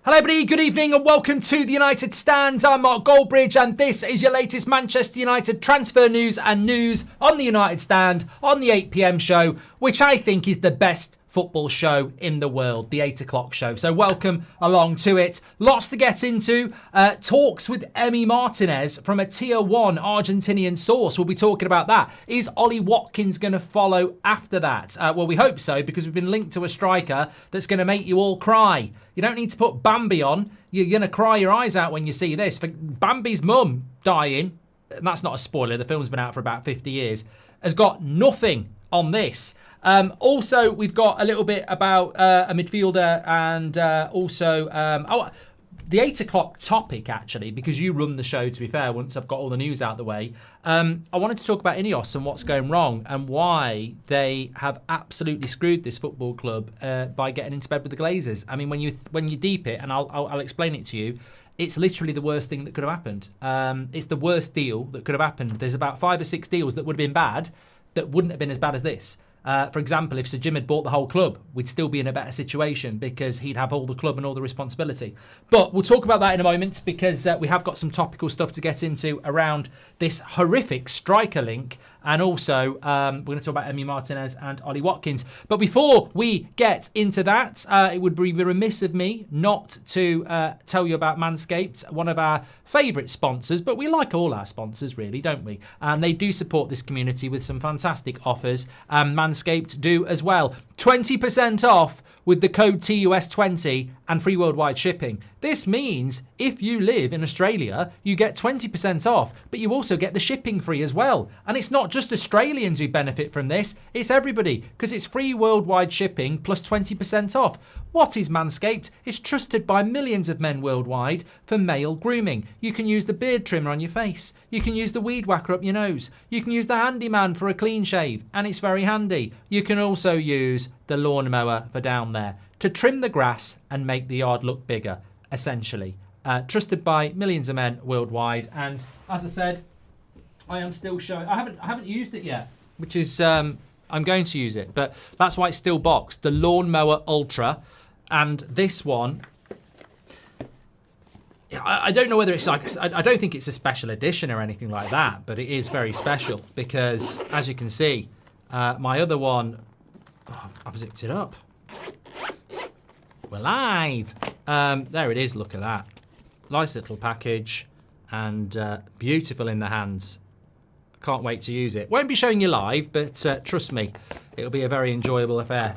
Hello everybody, good evening and welcome to the United Stand. I'm Mark Goldbridge and this is your latest Manchester United transfer news and news on the United Stand on the 8 PM show, which I think is the best football show in the world, the 8 o'clock show. So welcome along to it. Lots to get into. Talks with Martinez from a tier 1 Argentinian source. We'll be talking about that. Is Ollie Watkins going to follow after that? Well, we hope so, because we've been linked to a striker that's going to make you all cry. You don't need to put Bambi on. You're going to cry your eyes out when you see this. For Bambi's mum dying, and that's not a spoiler, the film's been out for about 50 years, has got nothing on this. Also, we've got a little bit about a midfielder and the 8 o'clock topic, actually, because you run the show, to be fair, once I've got all the news out of the way. I wanted to talk about Ineos and what's going wrong and why they have absolutely screwed this football club by getting into bed with the Glazers. I mean, when you deep it, and I'll explain it to you, it's literally the worst thing that could have happened. It's the worst deal that could have happened. There's about 5 or 6 deals that would have been bad that wouldn't have been as bad as this. For example, if Sir Jim had bought the whole club, we'd still be in a better situation because he'd have all the club and all the responsibility. But we'll talk about that in a moment because we have got some topical stuff to get into around this horrific striker link. And also, we're going to talk about Martinez and Ollie Watkins. But before we get into that, it would be remiss of me not to tell you about Manscaped, one of our favourite sponsors. But we like all our sponsors, really, don't we? And they do support this community with some fantastic offers. And Manscaped do as well. 20% off with the code TUS20 and free worldwide shipping. This means if you live in Australia, you get 20% off, but you also get the shipping free as well. And it's not just Australians who benefit from this, it's everybody, because it's free worldwide shipping plus 20% off. What is Manscaped? It's trusted by millions of men worldwide for male grooming. You can use the beard trimmer on your face. You can use the weed whacker up your nose. You can use the handyman for a clean shave, and it's very handy. You can also use the lawnmower for down there to trim the grass and make the yard look bigger, essentially. Trusted by millions of men worldwide. And as I said, I am still showing. I haven't used it yet, which is I'm going to use it, but that's why it's still boxed. The Lawnmower Ultra, and this one. I don't know whether it's like, I don't think it's a special edition or anything like that, but it is very special because, as you can see, my other one, I've zipped it up. We're live. There it is. Look at that. Nice little package and beautiful in the hands. Can't wait to use it. Won't be showing you live, but trust me, it'll be a very enjoyable affair.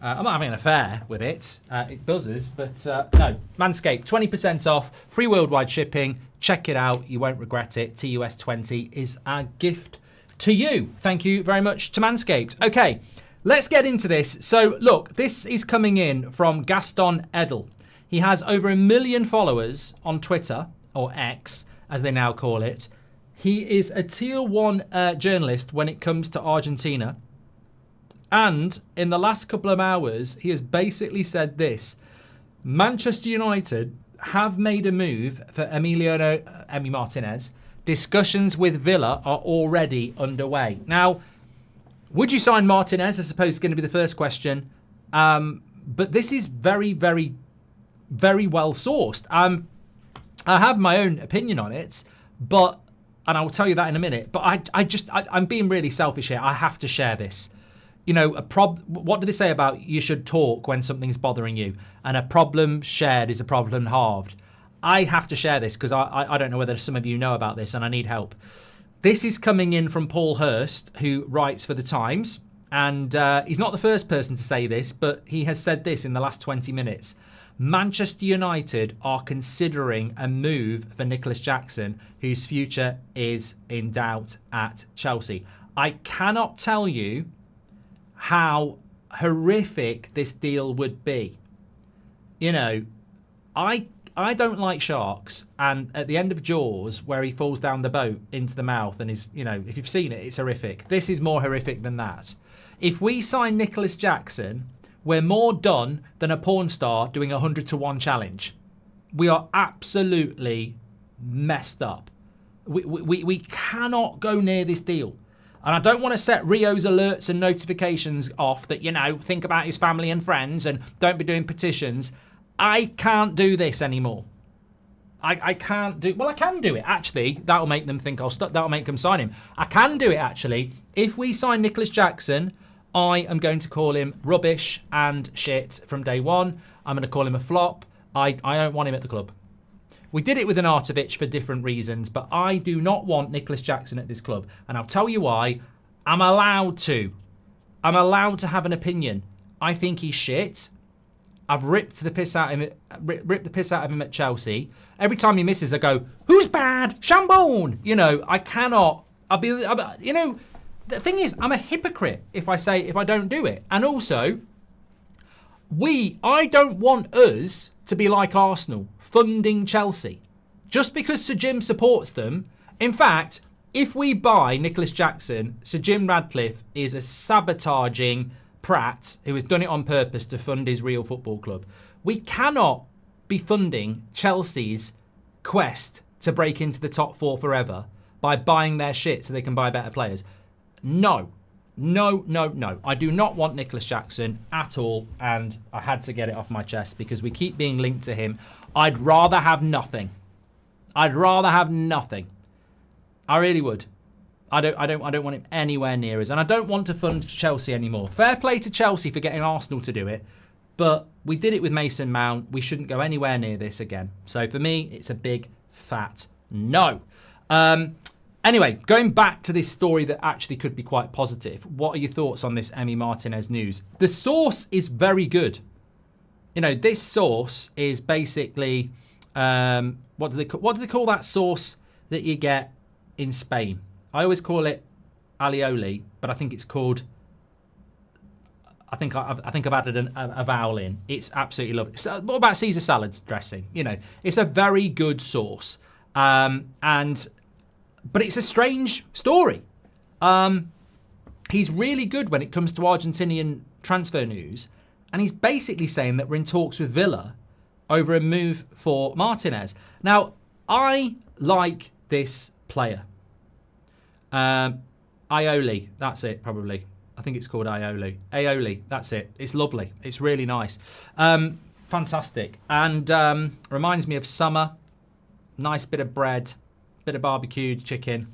I'm not having an affair with it. It buzzes, but no. Manscaped, 20% off, free worldwide shipping. Check it out. You won't regret it. TUS20 is our gift to you. Thank you very much to Manscaped. Okay, let's get into this. So, look, this is coming in from Gaston Edel. He has over 1 million followers on Twitter, or X, as they now call it. He is a tier 1 journalist when it comes to Argentina. And in the last couple of hours, he has basically said this. Manchester United have made a move for Martinez. Discussions with Villa are already underway. Now, would you sign Martinez? I suppose is going to be the first question. But this is very, very, very well sourced. I have my own opinion on it, but, and I will tell you that in a minute, but I'm being really selfish here. I have to share this. You know, what do they say about you should talk when something's bothering you? And a problem shared is a problem halved. I have to share this because I don't know whether some of you know about this and I need help. This is coming in from Paul Hurst, who writes for The Times. And he's not the first person to say this, but he has said this in the last 20 minutes. Manchester United are considering a move for Nicolas Jackson, whose future is in doubt at Chelsea. I cannot tell you how horrific this deal would be. You know, I don't like sharks, and at the end of Jaws, where he falls down the boat into the mouth and is, you know, if you've seen it, it's horrific. This is more horrific than that. If we sign Nicolas Jackson, we're more done than a porn star doing a 100-to-1 challenge. We are absolutely messed up. We cannot go near this deal. And I don't want to set Rio's alerts and notifications off that, you know, think about his family and friends and don't be doing petitions. I can't do this anymore. I can't do... Well, I can do it, actually. That'll make them think I'll stop. That'll make them sign him. I can do it, actually. If we sign Nicolas Jackson, I am going to call him rubbish and shit from day one. I'm going to call him a flop. I don't want him at the club. We did it with an Artovich for different reasons, but I do not want Nicolas Jackson at this club. And I'll tell you why. I'm allowed to. I'm allowed to have an opinion. I think he's shit. I've ripped the piss out of him at Chelsea. Every time he misses, I go, "Who's bad? Chambon!" You know, I cannot. You know, the thing is, I'm a hypocrite if I don't do it. And also, I don't want us to be like Arsenal, funding Chelsea. Just because Sir Jim supports them. In fact, if we buy Nicolas Jackson, Sir Jim Radcliffe is a sabotaging prat who has done it on purpose to fund his real football club. We cannot be funding Chelsea's quest to break into the top four forever by buying their shit so they can buy better players. No. No, no, no. I do not want Nicolas Jackson at all, and I had to get it off my chest because we keep being linked to him. I'd rather have nothing. I'd rather have nothing. I really would. I don't want him anywhere near us, and I don't want to fund Chelsea anymore. Fair play to Chelsea for getting Arsenal to do it, but we did it with Mason Mount. We shouldn't go anywhere near this again. So for me, it's a big fat no. Anyway, going back to this story that actually could be quite positive. What are your thoughts on this Emi Martinez news? The source is very good. You know, this source is basically what do they call that sauce that you get in Spain? I always call it alioli, but I think it's called. I think I've added a vowel in. It's absolutely lovely. So, what about Caesar salad dressing? You know, it's a very good sauce, but it's a strange story. He's really good when it comes to Argentinian transfer news, and he's basically saying that we're in talks with Villa over a move for Martinez. Now, I like this player. Aioli, that's it, probably. I think it's called Aioli. Aioli, that's it. It's lovely. It's really nice. Fantastic. And reminds me of summer. Nice bit of bread, bit of barbecued chicken,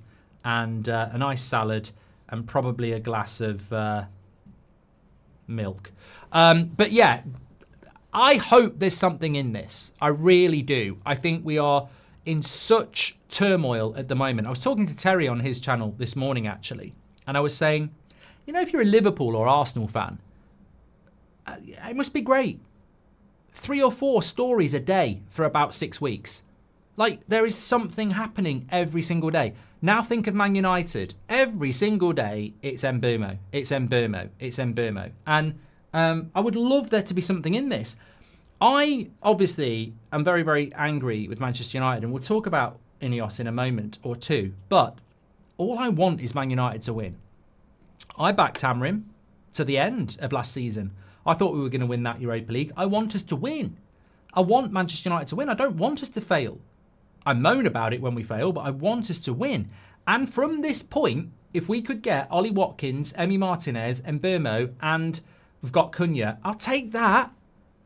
and a nice salad, and probably a glass of milk. But yeah, I hope there's something in this. I really do. I think we are in such turmoil at the moment. I was talking to Terry on his channel this morning, actually, and I was saying, you know, if you're a Liverpool or Arsenal fan, it must be great. 3 or 4 stories a day for about 6 weeks. Like, there is something happening every single day. Now think of Man United. Every single day, it's Mbeumo. It's Mbeumo. It's Mbeumo. And I would love there to be something in this. I, obviously, am very, very angry with Manchester United, and we'll talk about Ineos in a moment or two. But all I want is Man United to win. I backed Amorim to the end of last season. I thought we were going to win that Europa League. I want us to win. I want Manchester United to win. I don't want us to fail. I moan about it when we fail, but I want us to win. And from this point, if we could get Ollie Watkins, Emi Martinez, Mbeumo, and we've got Cunha, I'll take that.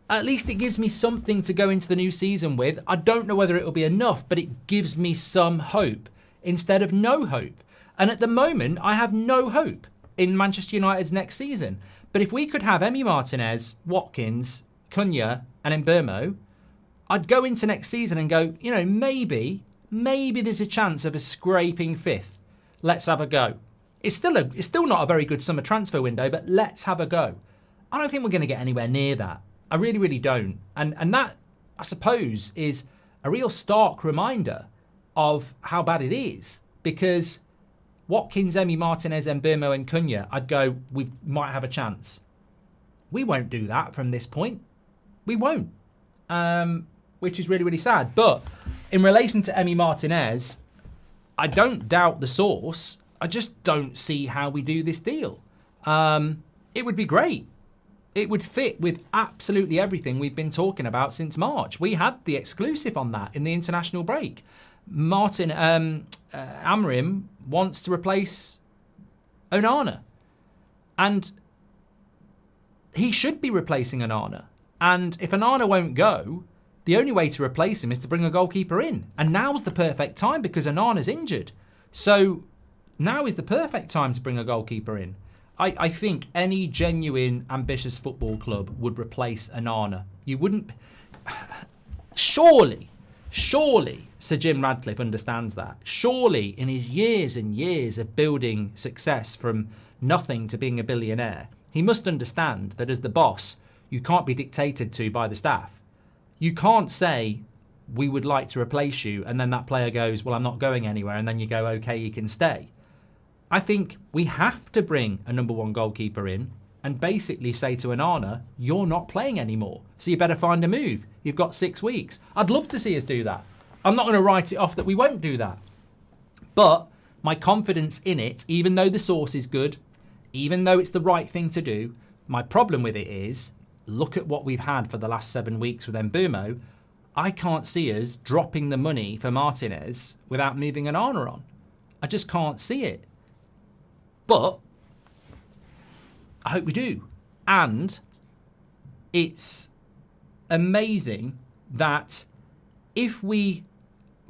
At least it gives me something to go into the new season with. I don't know whether it will be enough, but it gives me some hope instead of no hope. And at the moment, I have no hope in Manchester United's next season. But if we could have Emi Martinez, Watkins, Cunha, and Mbeumo, I'd go into next season and go, you know, maybe there's a chance of a scraping 5th. Let's have a go. It's still not a very good summer transfer window, but let's have a go. I don't think we're going to get anywhere near that. I really, really don't. And that, I suppose, is a real stark reminder of how bad it is. Because Watkins, Emi Martinez, Mbeumo, and Cunha, I'd go, we might have a chance. We won't do that from this point. We won't. Which is really, really sad. But in relation to Emi Martinez, I don't doubt the source. I just don't see how we do this deal. It would be great. It would fit with absolutely everything we've been talking about since March. We had the exclusive on that in the international break. Amorim wants to replace Onana. And he should be replacing Onana. And if Onana won't go, the only way to replace him is to bring a goalkeeper in. And now's the perfect time because Onana's injured. So now is the perfect time to bring a goalkeeper in. I think any genuine, ambitious football club would replace Onana. You wouldn't... Surely, Sir Jim Radcliffe understands that. Surely, in his years and years of building success from nothing to being a billionaire, he must understand that as the boss, you can't be dictated to by the staff. You can't say, we would like to replace you, and then that player goes, well, I'm not going anywhere, and then you go, okay, you can stay. I think we have to bring a number one goalkeeper in and basically say to Onana, you're not playing anymore, so you better find a move. You've got 6 weeks. I'd love to see us do that. I'm not going to write it off that we won't do that. But my confidence in it, even though the source is good, even though it's the right thing to do, my problem with it is, look at what we've had for the last 7 weeks with Mbeumo. I can't see us dropping the money for Martinez without moving Onana on. I just can't see it. But I hope we do. And it's amazing that if we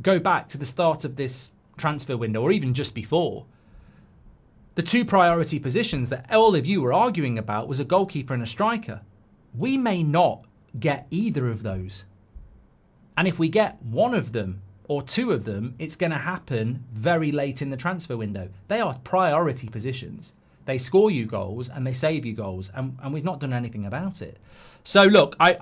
go back to the start of this transfer window, or even just before, the two priority positions that all of you were arguing about was a goalkeeper and a striker. We may not get either of those. And if we get one of them or two of them, it's going to happen very late in the transfer window. They are priority positions. They score you goals and they save you goals, and we've not done anything about it. So look, I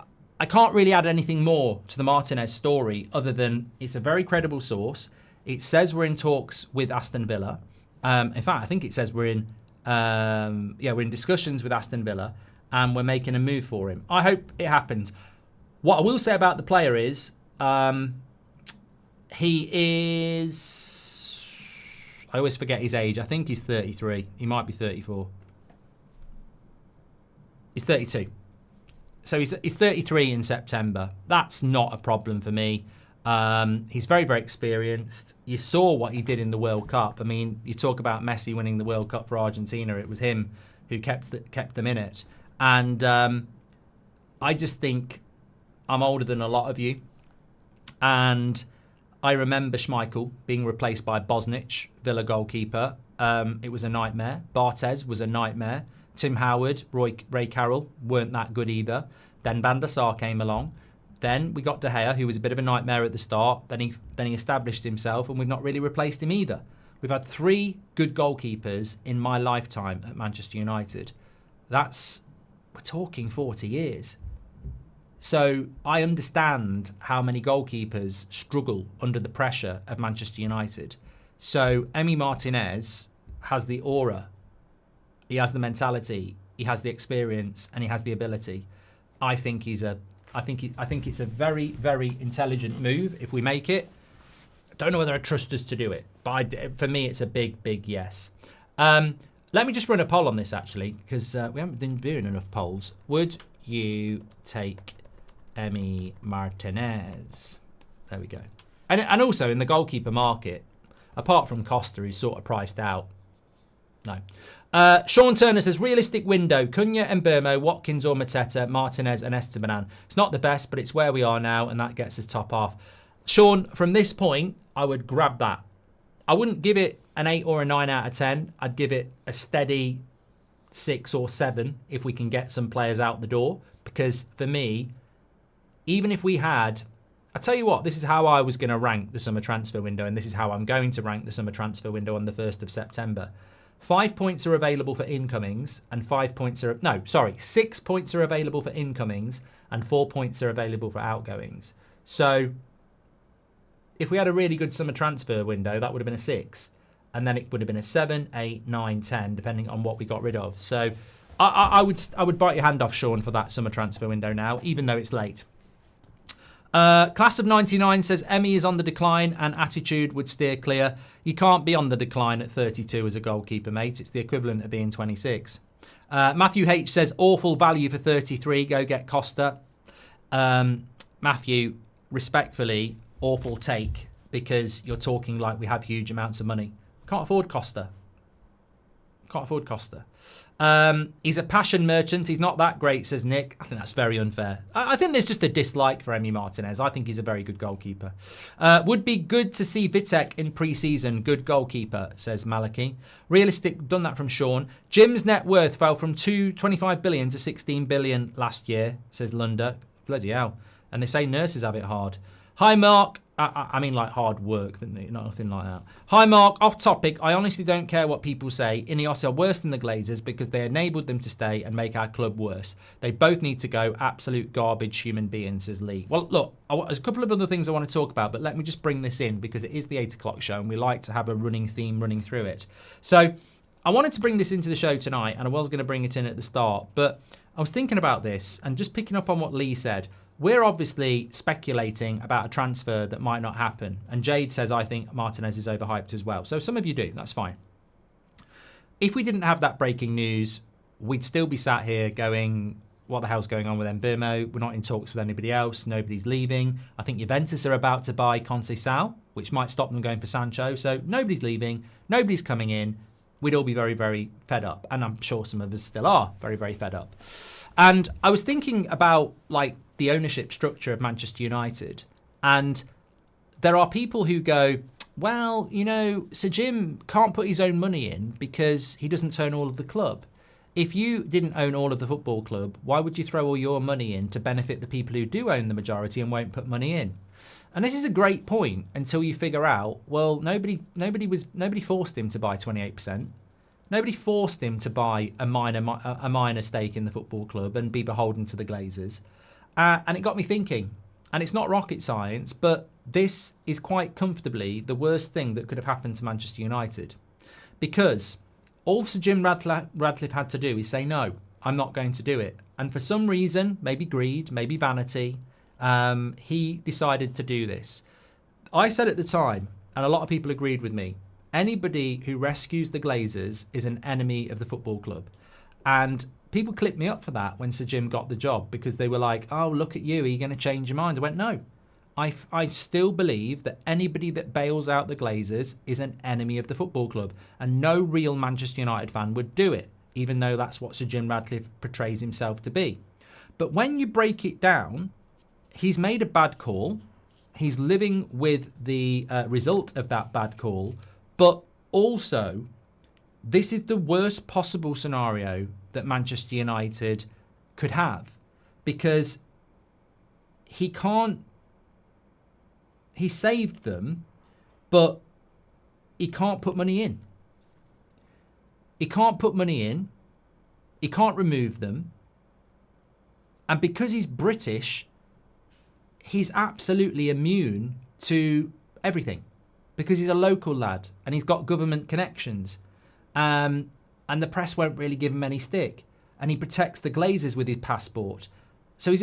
can't really add anything more to the Martinez story other than it's a very credible source. It says we're in talks with Aston Villa. In fact, I think it says we're in discussions with Aston Villa and we're making a move for him. I hope it happens. What I will say about the player is he is... I always forget his age. I think he's 33. He might be 34. He's 32. So he's 33 in September. That's not a problem for me. He's very, very experienced. You saw what he did in the World Cup. I mean, you talk about Messi winning the World Cup for Argentina. It was him who kept them in it. And I just think I'm older than a lot of you. And I remember Schmeichel being replaced by Bosnich, Villa goalkeeper. It was a nightmare. Barthez was a nightmare. Tim Howard, Ray Carroll weren't that good either. Then Van der Sar came along. Then we got De Gea, who was a bit of a nightmare at the start. Then he established himself, and we've not really replaced him either. We've had 3 good goalkeepers in my lifetime at Manchester United. We're talking 40 years. So I understand how many goalkeepers struggle under the pressure of Manchester United. So Emi Martinez has the aura, he has the mentality, he has the experience, and he has the ability. I think it's a very, very intelligent move if we make it. I don't know whether I trust us to do it, but for me, it's a big, big yes. Let me just run a poll on this actually, because we haven't been doing enough polls. Would you take Emi Martinez? There we go. And also in the goalkeeper market, apart from Costa, who's sort of priced out. No. Sean Turner says, realistic window, Cunha, Mbeumo, Watkins or Mateta, Martinez and Esteban. It's not the best, but it's where we are now, and that gets us top half. Sean, from this point, I would grab that. I wouldn't give it an 8 or a 9 out of 10. I'd give it a steady 6 or 7 if we can get some players out the door. Because for me, even if we had... I'll tell you what, this is how I was going to rank the summer transfer window, and this is how I'm going to rank the summer transfer window on the 1st of September. 5 points are available for incomings, and 5 points are... No, sorry, 6 points are available for incomings, and 4 points are available for outgoings. So, if we had a really good summer transfer window, that would have been a 6. And then it would have been a 7, 8, 9, 10, depending on what we got rid of. So, I would bite your hand off, Sean, for that summer transfer window now, even though it's late. Class of 99 says Emi is on the decline and attitude would steer clear. You can't be on the decline at 32 as a goalkeeper, mate. It's the equivalent of being 26. Matthew H says awful value for 33. Go get Costa. Matthew, respectfully, awful take, because you're talking like we have huge amounts of money. Can't afford Costa. Can't afford Costa. He's a passion merchant. He's not that great, says Nick. I think that's very unfair. I think there's just a dislike for Emi Martinez. I think he's a very good goalkeeper. Would be good to see Vitek in pre-season. Good goalkeeper, says Maliki. Realistic, done that from Sean. Jim's net worth fell from 25 billion to 16 billion last year, says Lunda. Bloody hell. And they say nurses have it hard. Hi, Mark. I mean, like hard work, nothing like that. Hi, Mark. Off topic. I honestly don't care what people say. Ineos are worse than the Glazers because they enabled them to stay and make our club worse. They both need to go. Absolute garbage human beings, says Lee. Well, look, there's a couple of other things I want to talk about, but let me just bring this in because it is the 8 o'clock show and we like to have a running theme running through it. So I wanted to bring this into the show tonight and I was going to bring it in at the start, but I was thinking about this and just picking up on what Lee said. We're obviously speculating about a transfer that might not happen. And Jade says, I think Martinez is overhyped as well. So some of you do. That's fine. If we didn't have that breaking news, we'd still be sat here going, what the hell's going on with Mbeumo? We're not in talks with anybody else. Nobody's leaving. I think Juventus are about to buy Conceição, which might stop them going for Sancho. So nobody's leaving. Nobody's coming in. We'd all be very, very fed up. And I'm sure some of us still are very, very fed up. And I was thinking about, like, the ownership structure of Manchester United, and there are people who go, well, you know, Sir Jim can't put his own money in because he doesn't own all of the club. If you didn't own all of the football club, why would you throw all your money in to benefit the people who do own the majority and won't put money in? And this is a great point until you figure out, well, nobody forced him to buy 28%. Nobody forced him to buy a minor stake in the football club and be beholden to the Glazers. And it got me thinking, and it's not rocket science, but this is quite comfortably the worst thing that could have happened to Manchester United. Because all Sir Jim Ratcliffe had to do is say, no, I'm not going to do it. And for some reason, maybe greed, maybe vanity, he decided to do this. I said at the time, and a lot of people agreed with me, anybody who rescues the Glazers is an enemy of the football club. And people clipped me up for that when Sir Jim got the job because they were like, oh, look at you, are you going to change your mind? I went, no. I still believe that anybody that bails out the Glazers is an enemy of the football club. And no real Manchester United fan would do it, even though that's what Sir Jim Ratcliffe portrays himself to be. But when you break it down, he's made a bad call. He's living with the result of that bad call. But also, this is the worst possible scenario that Manchester United could have, because he saved them, but he can't put money in. He can't put money in. He can't remove them. And because he's British, he's absolutely immune to everything, because he's a local lad and he's got government connections. And the press won't really give him any stick. And he protects the Glazers with his passport. So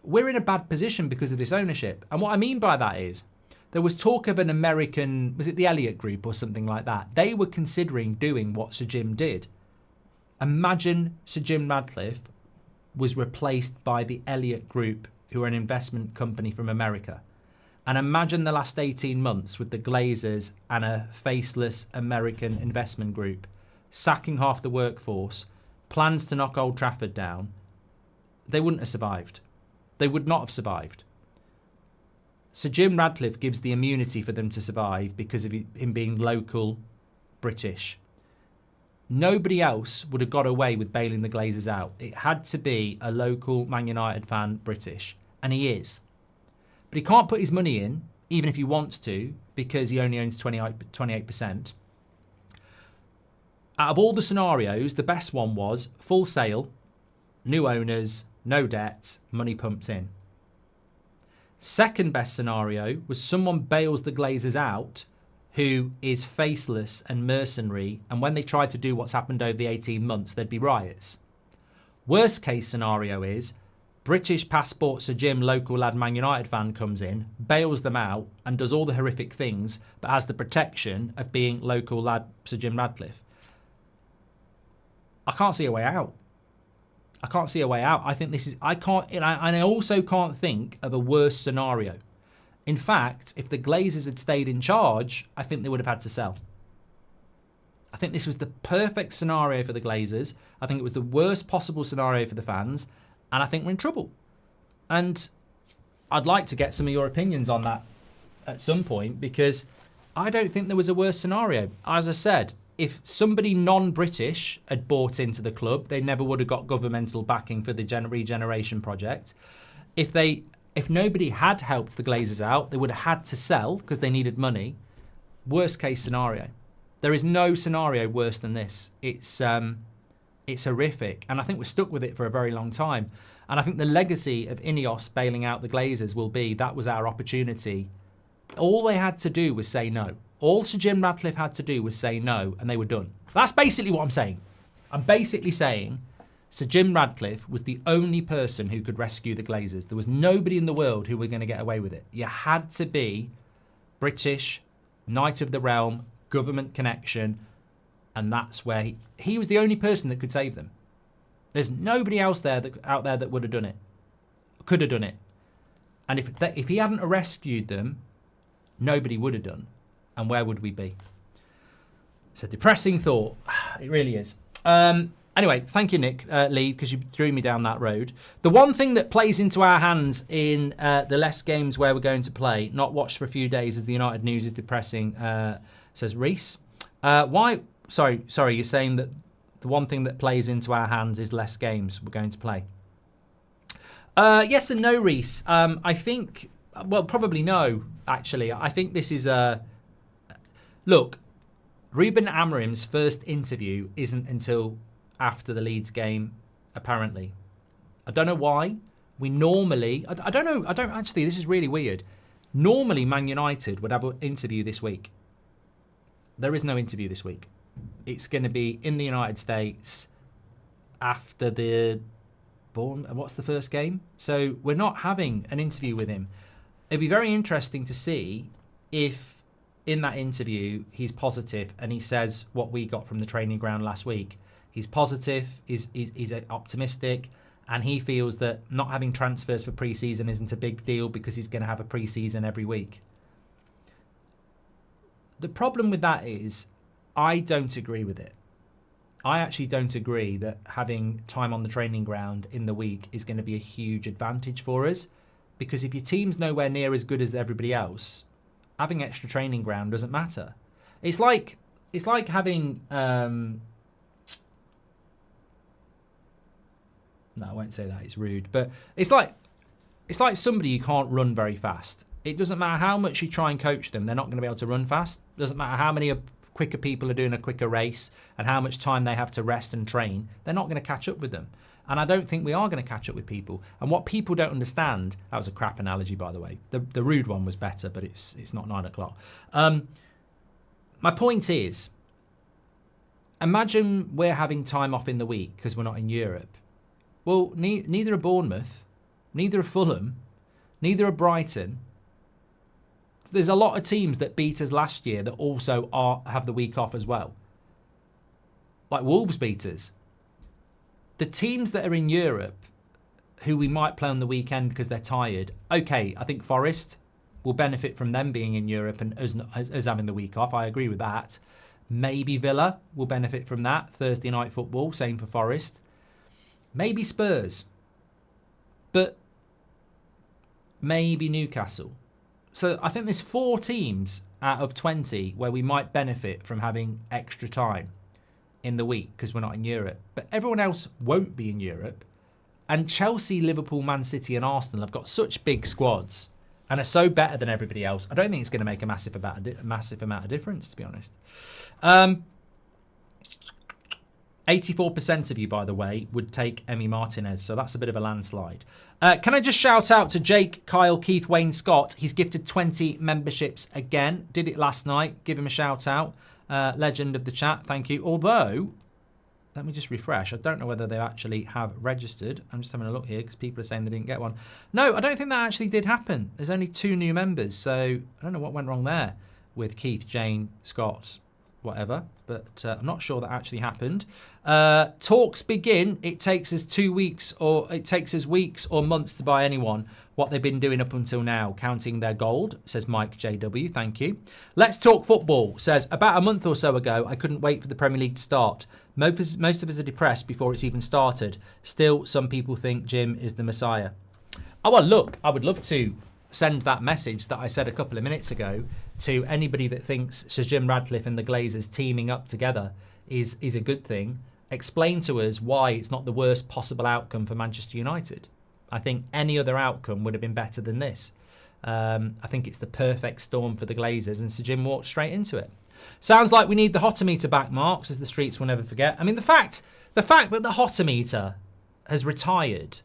we're in a bad position because of this ownership. And what I mean by that is, there was talk of an American, was it the Elliott Group or something like that? They were considering doing what Sir Jim did. Imagine Sir Jim Ratcliffe was replaced by the Elliott Group, who are an investment company from America. And imagine the last 18 months with the Glazers and a faceless American investment group sacking half the workforce, plans to knock Old Trafford down. They wouldn't have survived. They would not have survived. Sir Jim Ratcliffe gives the immunity for them to survive because of him being local British. Nobody else would have got away with bailing the Glazers out. It had to be a local Man United fan British. And he is. But he can't put his money in, even if he wants to, because he only owns 28%. Out of all the scenarios, the best one was full sale, new owners, no debt, money pumped in. Second best scenario was someone bails the Glazers out who is faceless and mercenary, and when they try to do what's happened over the 18 months, there'd be riots. Worst case scenario is British passport Sir Jim, local lad Man United fan, comes in, bails them out and does all the horrific things, but has the protection of being local lad Sir Jim Ratcliffe. I can't see a way out. I can't see a way out. I think this is, and I also can't think of a worse scenario. In fact, if the Glazers had stayed in charge, I think they would have had to sell. I think this was the perfect scenario for the Glazers. I think it was the worst possible scenario for the fans. And I think we're in trouble. And I'd like to get some of your opinions on that at some point, because I don't think there was a worse scenario. As I said, if somebody non-British had bought into the club, they never would have got governmental backing for the regeneration project. If nobody had helped the Glazers out, they would have had to sell because they needed money. Worst case scenario. There is no scenario worse than this. It's horrific, and I think we're stuck with it for a very long time. And I think the legacy of Ineos bailing out the Glazers will be that was our opportunity. All they had to do was say no. All Sir Jim Ratcliffe had to do was say no, and they were done. That's basically what I'm saying. I'm basically saying Sir Jim Ratcliffe was the only person who could rescue the Glazers. There was nobody in the world who were going to get away with it. You had to be British, Knight of the Realm, government connection, and that's where he was the only person that could save them. There's nobody else out there that would have done it, could have done it. And if he hadn't rescued them, nobody would have done. And where would we be? It's a depressing thought. It really is. Anyway, thank you, Nick Lee, because you drew me down that road. The one thing that plays into our hands in the less games where we're going to play, not watched for a few days as the United news is depressing, says Reese. Why? Sorry, you're saying that the one thing that plays into our hands is less games we're going to play. Yes and no, Reese. I think, well, probably no, actually. I think this is a... Look, Ruben Amorim's first interview isn't until after the Leeds game, apparently. I don't know why. We normally... I don't know. I don't actually... This is really weird. Normally, Man United would have an interview this week. There is no interview this week. It's going to be in the United States after the... What's the first game? So we're not having an interview with him. It'd be very interesting to see if in that interview he's positive and he says what we got from the training ground last week. He's positive, he's optimistic, and he feels that not having transfers for pre-season isn't a big deal because he's going to have a pre-season every week. The problem with that is I don't agree with it. I actually don't agree that having time on the training ground in the week is going to be a huge advantage for us, because if your team's nowhere near as good as everybody else, having extra training ground doesn't matter. It's like having... No, I won't say that. It's rude. But it's like somebody who can't run very fast. It doesn't matter how much you try and coach them, they're not going to be able to run fast. It doesn't matter how many quicker people are doing a quicker race and how much time they have to rest and train. They're not going to catch up with them. And I don't think we are going to catch up with people. And what people don't understand... That was a crap analogy, by the way. The rude one was better, but it's not 9 o'clock. My point is, imagine we're having time off in the week because we're not in Europe. Well, neither are Bournemouth, neither are Fulham, neither are Brighton. There's a lot of teams that beat us last year that also have the week off as well. Like Wolves beat us. The teams that are in Europe, who we might play on the weekend because they're tired, okay, I think Forest will benefit from them being in Europe and us having the week off. I agree with that. Maybe Villa will benefit from that. Thursday night football, same for Forest. Maybe Spurs. But maybe Newcastle. So I think there's 4 teams out of 20 where we might benefit from having extra time in the week because we're not in Europe. But everyone else won't be in Europe. And Chelsea, Liverpool, Man City and Arsenal have got such big squads and are so better than everybody else. I don't think it's going to make a massive amount of difference, to be honest. 84% of you, by the way, would take Emi Martinez, so that's a bit of a landslide. Can I just shout out to Jake, Kyle, Keith, Wayne, Scott? He's gifted 20 memberships again. Did it last night. Give him a shout out. Legend of the chat, thank you. Although, let me just refresh. I don't know whether they actually have registered. I'm just having a look here because people are saying they didn't get one. No, I don't think that actually did happen. There's only 2 new members, so I don't know what went wrong there with Keith, Jane, Scott, whatever, but I'm not sure that actually happened. Talks begin. It takes us 2 weeks, or it takes us weeks or months to buy anyone. what they've been doing up until now, counting their gold, says Mike JW. Thank you. Let's Talk Football says, about a month or so ago, I couldn't wait for the Premier League to start. Most of us are depressed before it's even started. Still, some people think Jim is the Messiah. Oh, well, look, I would love to send that message that I said a couple of minutes ago to anybody that thinks Sir Jim Radcliffe and the Glazers teaming up together is a good thing. Explain to us why it's not the worst possible outcome for Manchester United. I think any other outcome would have been better than this. I think it's the perfect storm for the Glazers, and Sir Jim walked straight into it. Sounds like we need the hotometer back, Marks, as the streets will never forget. I mean, the fact that the hotometer has retired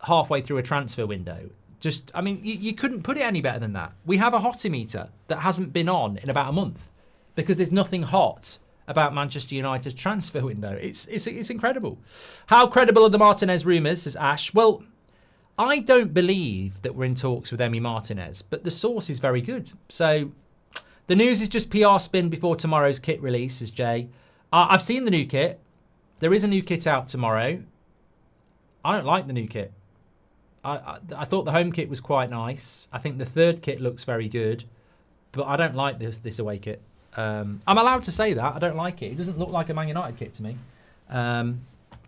halfway through a transfer window, just, I mean, you couldn't put it any better than that. We have a hotometer that hasn't been on in about a month because there's nothing hot about Manchester United's transfer window. It's incredible. How credible are the Martinez rumours, says Ash? Well, I don't believe that we're in talks with Emi Martinez, but the source is very good. So the news is just PR spin before tomorrow's kit release, says Jay. I've seen the new kit. There is a new kit out tomorrow. I don't like the new kit. I thought the home kit was quite nice. I think the third kit looks very good, but I don't like this away kit. I'm allowed to say that. I don't like it. It doesn't look like a Man United kit to me.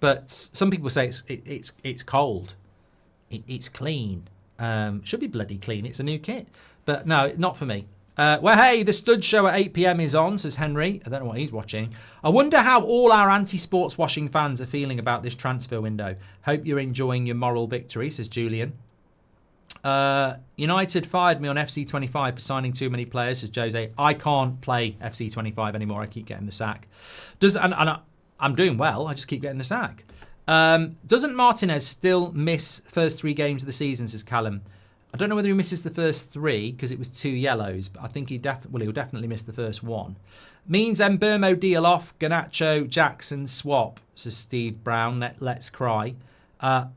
But some people say it's cold. It's clean. Should be bloody clean. It's a new kit. But no, not for me. Well, hey, the Stud Show at 8 p.m. is on, says Henry. I don't know what he's watching. I wonder how all our anti-sports washing fans are feeling about this transfer window. Hope you're enjoying your moral victory, says Julian. United fired me on FC25 for signing too many players, says Jose. I can't play FC25 anymore. I keep getting the sack. I'm doing well. I just keep getting the sack. Doesn't Martinez still miss the first 3 games of the season, says Callum? I don't know whether he misses the first 3 because it was 2 yellows, but I think he'll definitely miss the first 1. Means Mbeumo deal off, Garnacho, Jackson swap, says Steve Brown. Let's cry. I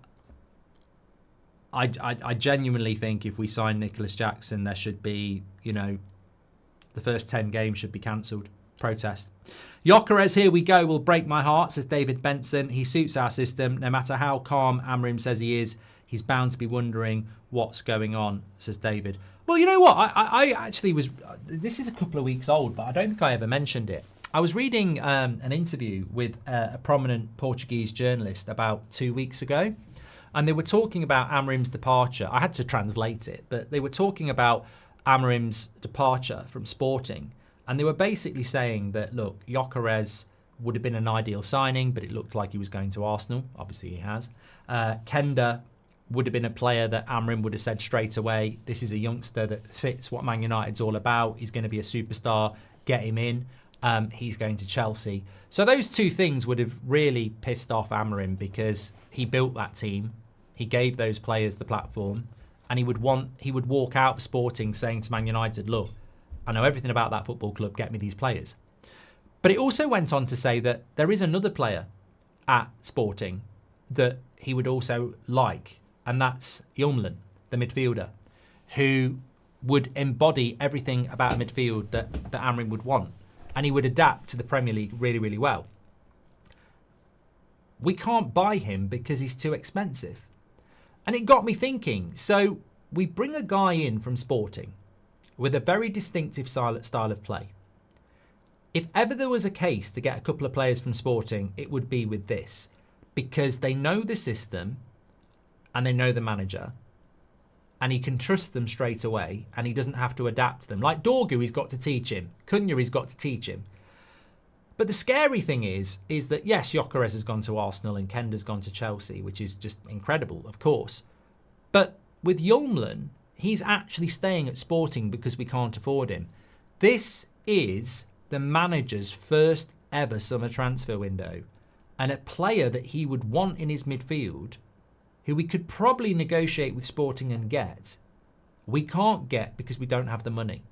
genuinely think if we sign Nicolas Jackson, there should be, the first 10 games should be cancelled. Protest. Gyökeres, here we go, will break my heart, says David Benson. He suits our system. No matter how calm Amorim says he is, he's bound to be wondering what's going on, says David. Well, you know what? I actually was... This is a couple of weeks old, but I don't think I ever mentioned it. I was reading an interview with a prominent Portuguese journalist about 2 weeks ago, and they were talking about Amorim's departure. I had to translate it, but they were talking about Amorim's departure from Sporting, and they were basically saying that, look, Gyökeres would have been an ideal signing, but it looked like he was going to Arsenal. Obviously, he has. Kenda would have been a player that Amorim would have said straight away, this is a youngster that fits what Man United's all about. He's going to be a superstar. Get him in. He's going to Chelsea. So those 2 things would have really pissed off Amorim because he built that team. He gave those players the platform, and he would walk out of Sporting saying to Man United, look, I know everything about that football club. Get me these players. But it also went on to say that there is another player at Sporting that he would also like, and that's Yumlin, the midfielder, who would embody everything about a midfield that Amorim would want, and he would adapt to the Premier League really, really well. We can't buy him because he's too expensive. And it got me thinking, so we bring a guy in from Sporting with a very distinctive style of play. If ever there was a case to get a couple of players from Sporting, it would be with this, because they know the system and they know the manager, and he can trust them straight away, and he doesn't have to adapt to them. Like Dorgu, he's got to teach him. Cunha, he's got to teach him. But the scary thing is that, yes, Gyökeres has gone to Arsenal and Kenda's gone to Chelsea, which is just incredible, of course. But with Yumlin, he's actually staying at Sporting because we can't afford him. This is the manager's first ever summer transfer window, and a player that he would want in his midfield, who we could probably negotiate with Sporting and get, we can't get because we don't have the money.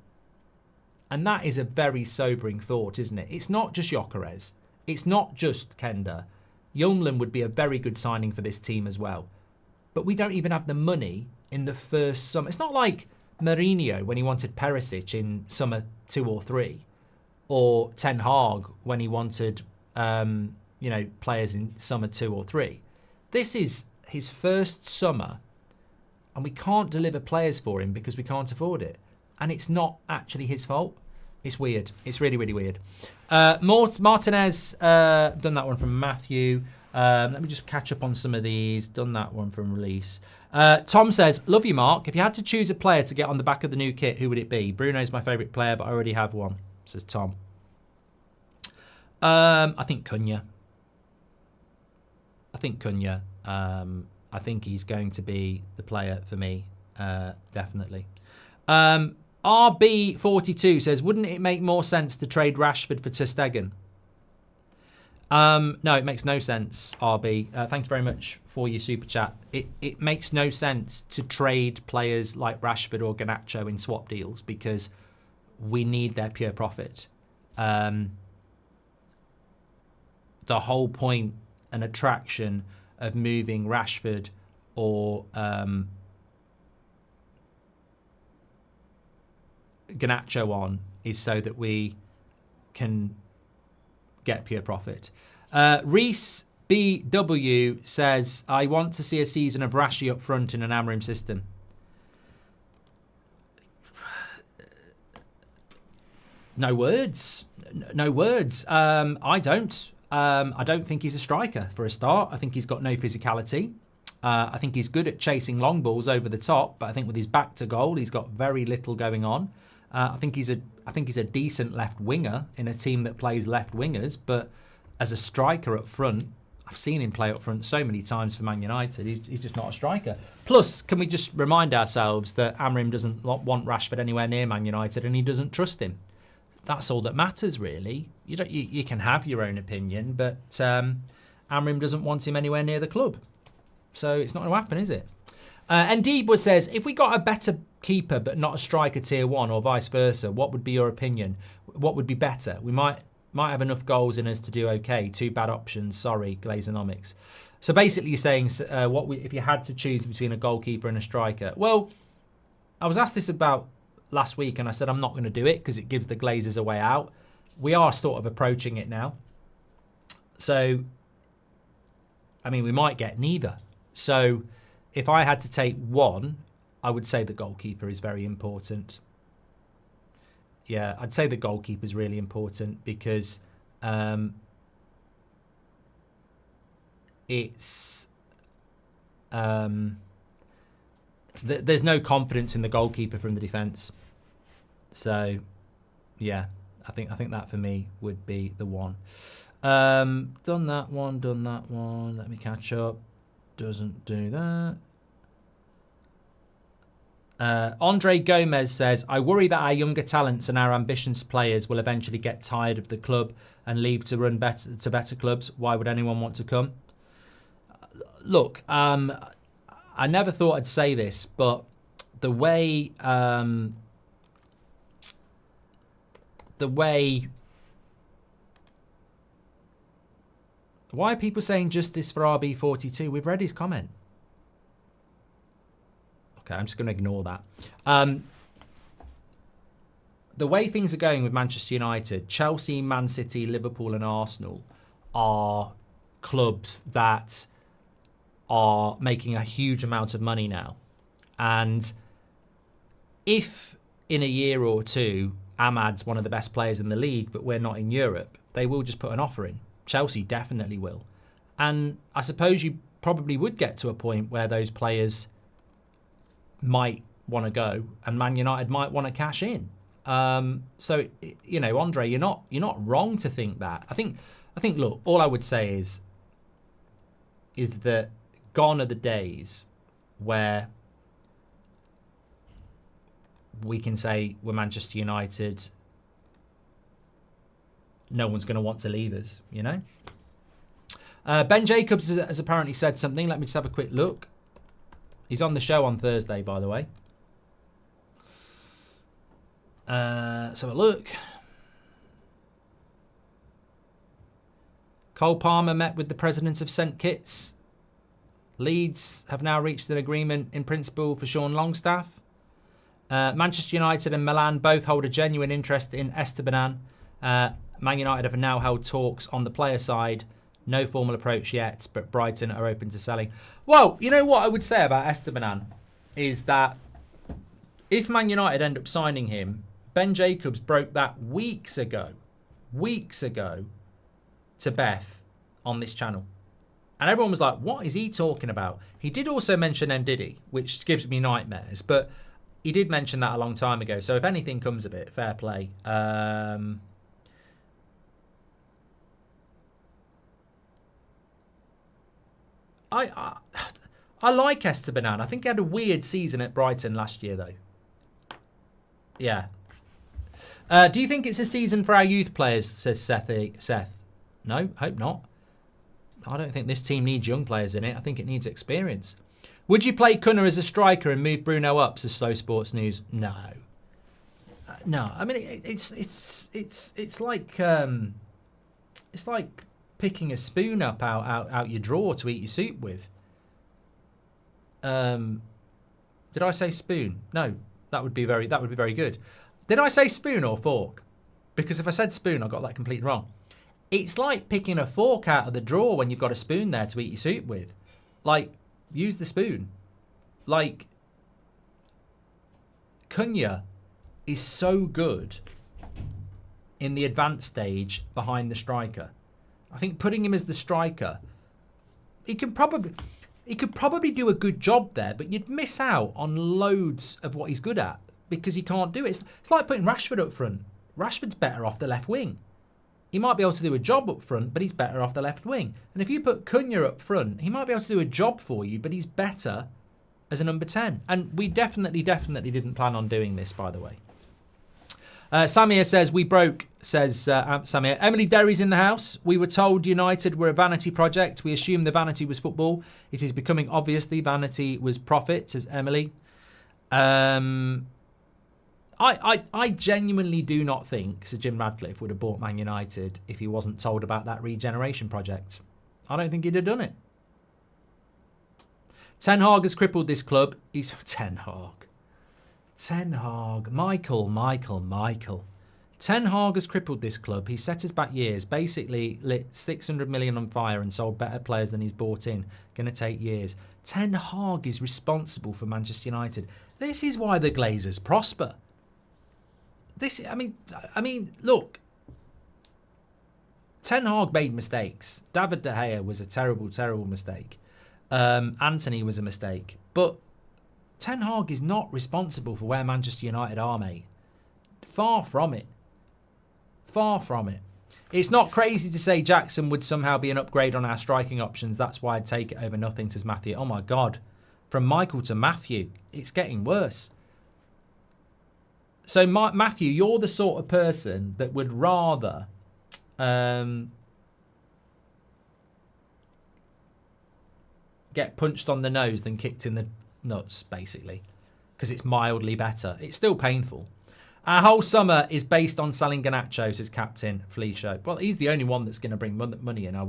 And that is a very sobering thought, isn't it? It's not just Gyökeres. It's not just Kenda. Yumlin would be a very good signing for this team as well. But we don't even have the money in the first summer. It's not like Mourinho when he wanted Perisic in summer 2 or 3, or Ten Hag when he wanted, players in summer 2 or 3. This is his first summer and we can't deliver players for him because we can't afford it. And it's not actually his fault. It's weird. It's really, really weird. Martinez, done that one from Matthew. Let me just catch up on some of these. Done that one from Release. Tom says, love you, Mark. If you had to choose a player to get on the back of the new kit, who would it be? Bruno's my favourite player, but I already have one, says Tom. I think Cunha. I think he's going to be the player for me, definitely. RB42 says, wouldn't it make more sense to trade Rashford for Ter Stegen? No, it makes no sense, RB. Thank you very much for your super chat. It makes no sense to trade players like Rashford or Garnacho in swap deals because we need their pure profit. The whole point and attraction of moving Rashford or Garnacho on is so that we can get pure profit. Reese BW says, I want to see a season of Rashi up front in an Amorim system. No words. No words. I don't. I don't think he's a striker for a start. I think he's got no physicality. I think he's good at chasing long balls over the top, but I think with his back to goal, he's got very little going on. I think he's a decent left winger in a team that plays left wingers, but as a striker up front, I've seen him play up front so many times for Man United. He's just not a striker. Plus, can we just remind ourselves that Amorim doesn't want Rashford anywhere near Man United, and he doesn't trust him. That's all that matters, really. You can have your own opinion, but Amorim doesn't want him anywhere near the club. So it's not going to happen, is it? And Deebwa says, if we got a better keeper but not a striker tier 1 or vice versa, what would be your opinion? What would be better? We might have enough goals in us to do okay. 2 bad options. Sorry, Glazeronomics. So basically you're saying if you had to choose between a goalkeeper and a striker. Well, I was asked this about last week and I said I'm not going to do it because it gives the Glazers a way out. We are sort of approaching it now. So, I mean, we might get neither. So if I had to take one, I would say the goalkeeper is very important. Yeah, I'd say the goalkeeper is really important because there's no confidence in the goalkeeper from the defence. So, yeah, I think that for me would be the one. Done that one. Let me catch up. Doesn't do that. Andre Gomez says, I worry that our younger talents and our ambitious players will eventually get tired of the club and leave to run to better clubs. Why would anyone want to come? Look, I never thought I'd say this, but the way why are people saying justice for RB42? We've read his comment. Okay, I'm just going to ignore that. The way things are going with Manchester United, Chelsea, Man City, Liverpool and Arsenal are clubs that are making a huge amount of money now. And if in a year or two, Ahmad's one of the best players in the league, but we're not in Europe, they will just put an offer in. Chelsea definitely will. And I suppose you probably would get to a point where those players might want to go and Man United might want to cash in. So, you know, Andre, you're not wrong to think that. I think, look, all I would say is that gone are the days where we can say we're Manchester United, no one's going to want to leave us, you know? Ben Jacobs has apparently said something. Let me just have a quick look. He's on the show on Thursday, by the way. Let's have a look. Cole Palmer met with the president of St Kitts. Leeds have now reached an agreement in principle for Sean Longstaff. Manchester United and Milan both hold a genuine interest in Esteban. Man United have now held talks on the player side. No formal approach yet, but Brighton are open to selling. Well, you know what I would say about Esteban? is that if Man United end up signing him, Ben Jacobs broke that weeks ago to Beth on this channel. And everyone was like, what is he talking about? He did also mention Ndidi, which gives me nightmares, but he did mention that a long time ago. So if anything comes of it, fair play. I like Esteban. I think he had a weird season at Brighton last year, though. Yeah. Do you think it's a season for our youth players, says Seth? No, hope not. I don't think this team needs young players in it. I think it needs experience. Would you play Cunha as a striker and move Bruno up, says Slow Sports News? No. No. I mean, it's like picking a spoon up out your drawer to eat your soup with. Did I say spoon? No. That would be very good. Did I say spoon or fork? Because if I said spoon, I got that completely wrong. It's like picking a fork out of the drawer when you've got a spoon there to eat your soup with. Like, use the spoon. Like, Cunha is so good in the advanced stage behind the striker. I think putting him as the striker, he could probably do a good job there, but you'd miss out on loads of what he's good at because he can't do it. It's like putting Rashford up front. Rashford's better off the left wing. He might be able to do a job up front, but he's better off the left wing. And if you put Cunha up front, he might be able to do a job for you, but he's better as a number 10. And we definitely didn't plan on doing this, by the way. Samir says, we broke, says Samir. Emily Derry's in the house. We were told United were a vanity project. We assumed the vanity was football. It is becoming obvious the vanity was profit, says Emily. I genuinely do not think Sir Jim Radcliffe would have bought Man United if he wasn't told about that regeneration project. I don't think he'd have done it. Ten Hag has crippled this club. He's Ten Hag. Michael. Ten Hag has crippled this club. He set us back years. Basically lit 600 million on fire and sold better players than he's bought in. Going to take years. Ten Hag is responsible for Manchester United. This is why the Glazers prosper. I mean, look. Ten Hag made mistakes. David De Gea was a terrible, terrible mistake. Anthony was a mistake. But Ten Hag is not responsible for where Manchester United are, mate. Far from it. Far from it. It's not crazy to say Jackson would somehow be an upgrade on our striking options. That's why I'd take it over nothing, says Matthew. Oh, my God. From Michael to Matthew, it's getting worse. So, Matthew, you're the sort of person that would rather get punched on the nose than kicked in the nuts, basically, because it's mildly better. It's still painful. Our whole summer is based on selling Garnacho, says Captain Felicio. Well, he's the only one that's going to bring money in, I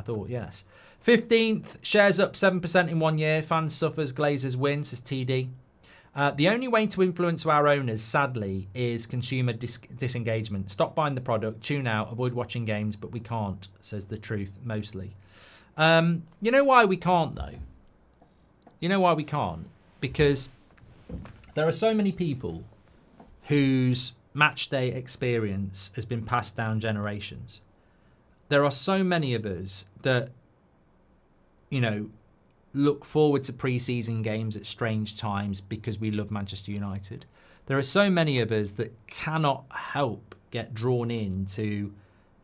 thought, yes. 15th, shares up 7% in 1 year. Fans suffers, Glazers win, says TD. The only way to influence our owners, sadly, is consumer disengagement. Stop buying the product, tune out, avoid watching games, but we can't, says the truth, mostly. You know why we can't, though? You know why we can't? Because there are so many people whose match day experience has been passed down generations. There are so many of us that, you know, look forward to pre-season games at strange times because we love Manchester United. There are so many of us that cannot help get drawn into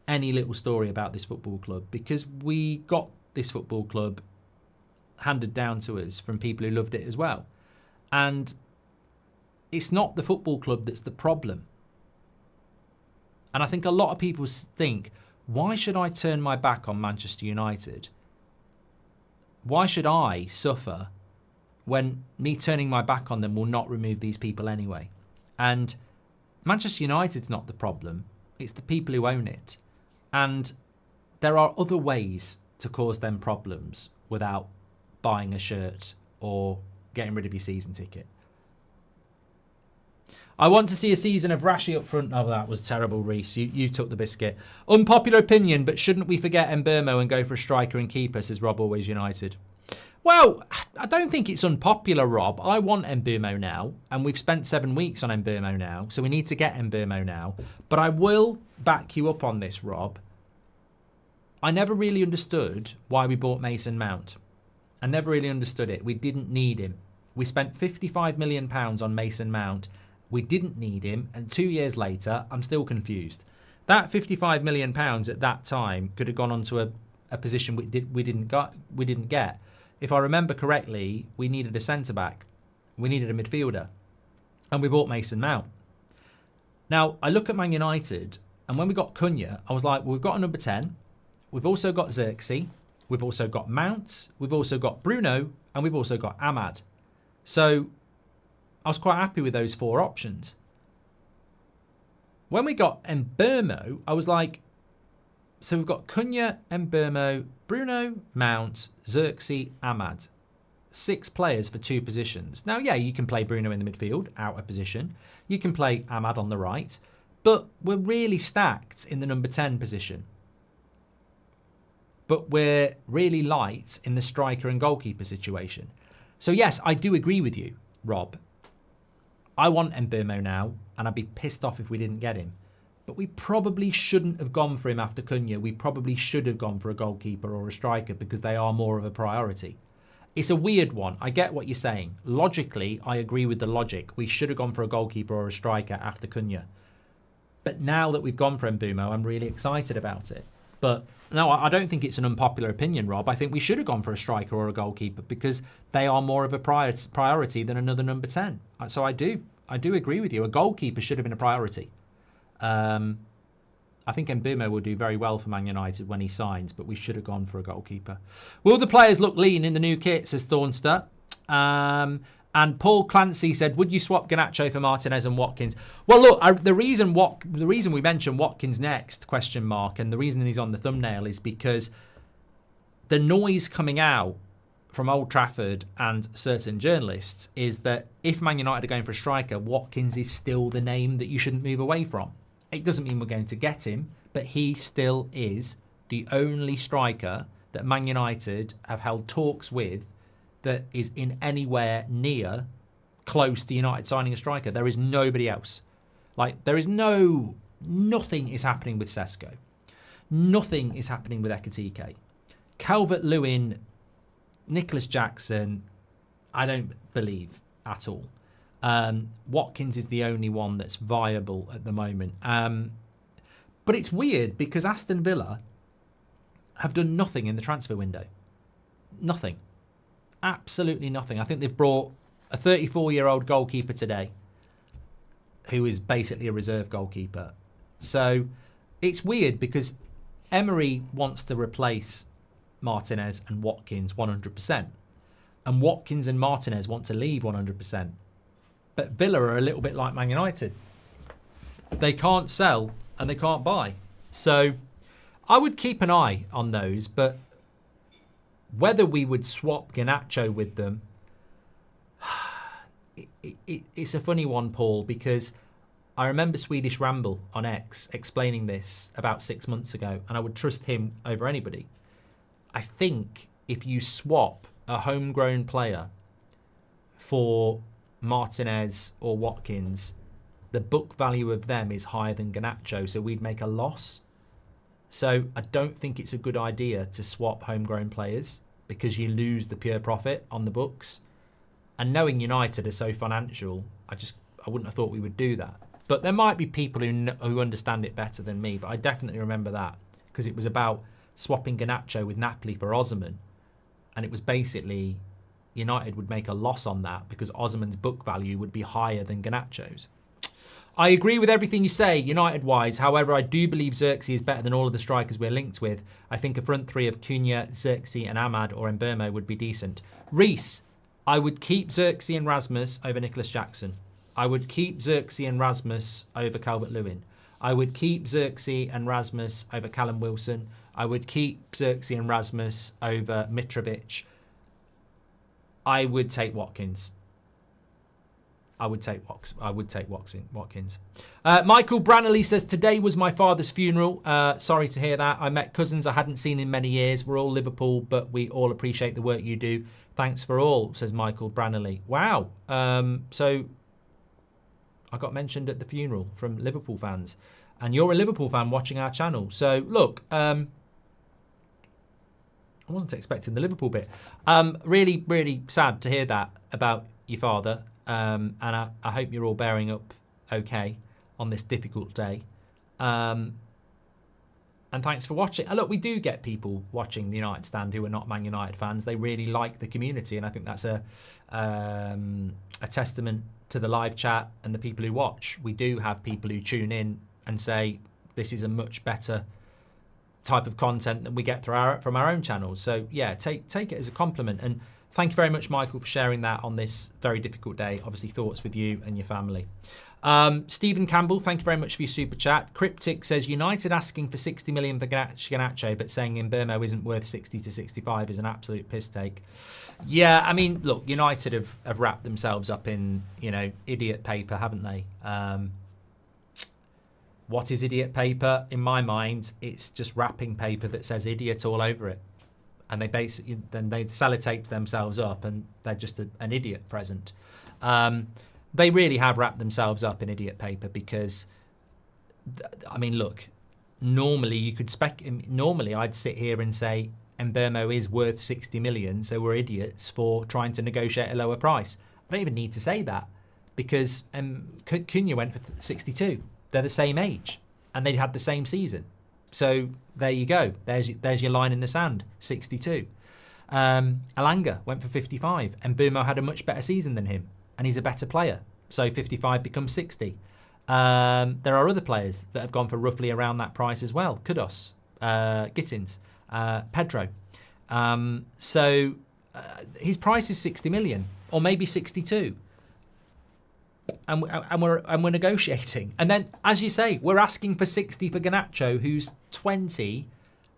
any little story about this football club because we got this football club handed down to us from people who loved it as well. And it's not the football club that's the problem. And I think a lot of people think, why should I turn my back on Manchester United? Why should I suffer when me turning my back on them will not remove these people anyway? And Manchester United's not the problem. It's the people who own it. And there are other ways to cause them problems without buying a shirt or getting rid of your season ticket. I want to see a season of Rashi up front. Oh, that was terrible, Reese. You took the biscuit. Unpopular opinion, but shouldn't we forget Mbeumo and go for a striker and keeper, says Rob Always United. Well, I don't think it's unpopular, Rob. I want Mbeumo now, and we've spent 7 weeks on Mbeumo now, so we need to get Mbeumo now. But I will back you up on this, Rob. I never really understood why we bought Mason Mount. I never really understood it. We didn't need him. We spent £55 million on Mason Mount. We didn't need him, and 2 years later, I'm still confused. That £55 million at that time could have gone on to a position we didn't get. If I remember correctly, we needed a centre-back. We needed a midfielder. And we bought Mason Mount. Now, I look at Man United, and when we got Cunha, I was like, well, we've got a number 10. We've also got Xerxes. We've also got Mount. We've also got Bruno. And we've also got Ahmad. So, I was quite happy with those 4 options. When we got Mbeumo, I was like, so we've got Cunha, Mbeumo, Bruno, Mount, Xerxes, Ahmad. 6 players for 2 positions. Now, yeah, you can play Bruno in the midfield, out of position. You can play Ahmad on the right. But we're really stacked in the number 10 position. But we're really light in the striker and goalkeeper situation. So, yes, I do agree with you, Rob. I want Mbeumo now, and I'd be pissed off if we didn't get him. But we probably shouldn't have gone for him after Cunha. We probably should have gone for a goalkeeper or a striker because they are more of a priority. It's a weird one. I get what you're saying. Logically, I agree with the logic. We should have gone for a goalkeeper or a striker after Cunha. But now that we've gone for Mbeumo, I'm really excited about it. But no, I don't think it's an unpopular opinion, Rob. I think we should have gone for a striker or a goalkeeper because they are more of a priority than another number 10. So I do agree with you. A goalkeeper should have been a priority. I think Mbeumo will do very well for Man United when he signs, but we should have gone for a goalkeeper. Will the players look lean in the new kit, says Thornster. And Paul Clancy said, would you swap Garnacho for Martinez and Watkins? Well, look, the reason we mentioned Watkins next, and the reason he's on the thumbnail is because the noise coming out from Old Trafford and certain journalists is that if Man United are going for a striker, Watkins is still the name that you shouldn't move away from. It doesn't mean we're going to get him, but he still is the only striker that Man United have held talks with that is in anywhere near close to United signing a striker. There is nobody else. Like, there is nothing is happening with Sesko. Nothing is happening with Ekitike. Calvert-Lewin, Nicolas Jackson, I don't believe at all. Watkins is the only one that's viable at the moment. But it's weird because Aston Villa have done nothing in the transfer window. Nothing. Absolutely nothing. I think they've brought a 34-year-old goalkeeper today who is basically a reserve goalkeeper. So it's weird because Emery wants to replace Martinez and Watkins 100%. And Watkins and Martinez want to leave 100%. But Villa are a little bit like Man United. They can't sell and they can't buy. So I would keep an eye on those, but whether we would swap Garnacho with them, it's a funny one, Paul, because I remember Swedish Ramble on X explaining this about 6 months ago, and I would trust him over anybody. I think if you swap a homegrown player for Martinez or Watkins, the book value of them is higher than Garnacho, so we'd make a loss. So I don't think it's a good idea to swap homegrown players because you lose the pure profit on the books. And knowing United are so financial, I wouldn't have thought we would do that. But there might be people who understand it better than me, but I definitely remember that because it was about swapping Garnacho with Napoli for Osimhen, and it was basically United would make a loss on that because Osimhen's book value would be higher than Garnacho's. I agree with everything you say, United-wise. However, I do believe Xerxes is better than all of the strikers we're linked with. I think a front three of Cunha, Xerxes and Ahmad or Mbeumo would be decent. Reese, I would keep Xerxes and Rasmus over Nicolas Jackson. I would keep Xerxes and Rasmus over Calvert-Lewin. I would keep Xerxes and Rasmus over Callum Wilson. I would keep Xerxes and Rasmus over Mitrovic. I would take Watkins. I would take Watkins. Michael Branley says, today was my father's funeral. Sorry to hear that. I met cousins I hadn't seen in many years. We're all Liverpool, but we all appreciate the work you do. Thanks for all, says Michael Branley. Wow. So I got mentioned at the funeral from Liverpool fans. And you're a Liverpool fan watching our channel. So, look, I wasn't expecting the Liverpool bit. Really, really sad to hear that about your father. And I hope you're all bearing up okay on this difficult day. And thanks for watching. Look, we do get people watching the United Stand who are not Man United fans. They really like the community, and I think that's a testament to the live chat and the people who watch. We do have people who tune in and say this is a much better type of content than we get from our own channels. So yeah, take it as a compliment. And thank you very much, Michael, for sharing that on this very difficult day. Obviously, thoughts with you and your family. Stephen Campbell, thank you very much for your super chat. Cryptic says, United asking for 60 million for Garnacho, but saying Mbeumo isn't worth 60 to 65 is an absolute piss take. Yeah, I mean, look, United have wrapped themselves up in, idiot paper, haven't they? What is idiot paper? In my mind, it's just wrapping paper that says idiot all over it. And they basically then they sellotape themselves up, and they're just an idiot present. They really have wrapped themselves up in idiot paper because, I mean, look, normally I'd sit here and say Mbeumo is worth 60 million, so we're idiots for trying to negotiate a lower price. I don't even need to say that because Cunha went for 62. They're the same age, and they had the same season. So there you go. There's your line in the sand, 62. Alanga went for 55, and Mbeumo had a much better season than him, and he's a better player. So 55 becomes 60. There are other players that have gone for roughly around that price as well. Kudos, Gittins, Pedro. So his price is 60 million, or maybe 62. And we're negotiating. And then, as you say, we're asking for 60 for Garnacho, who's 20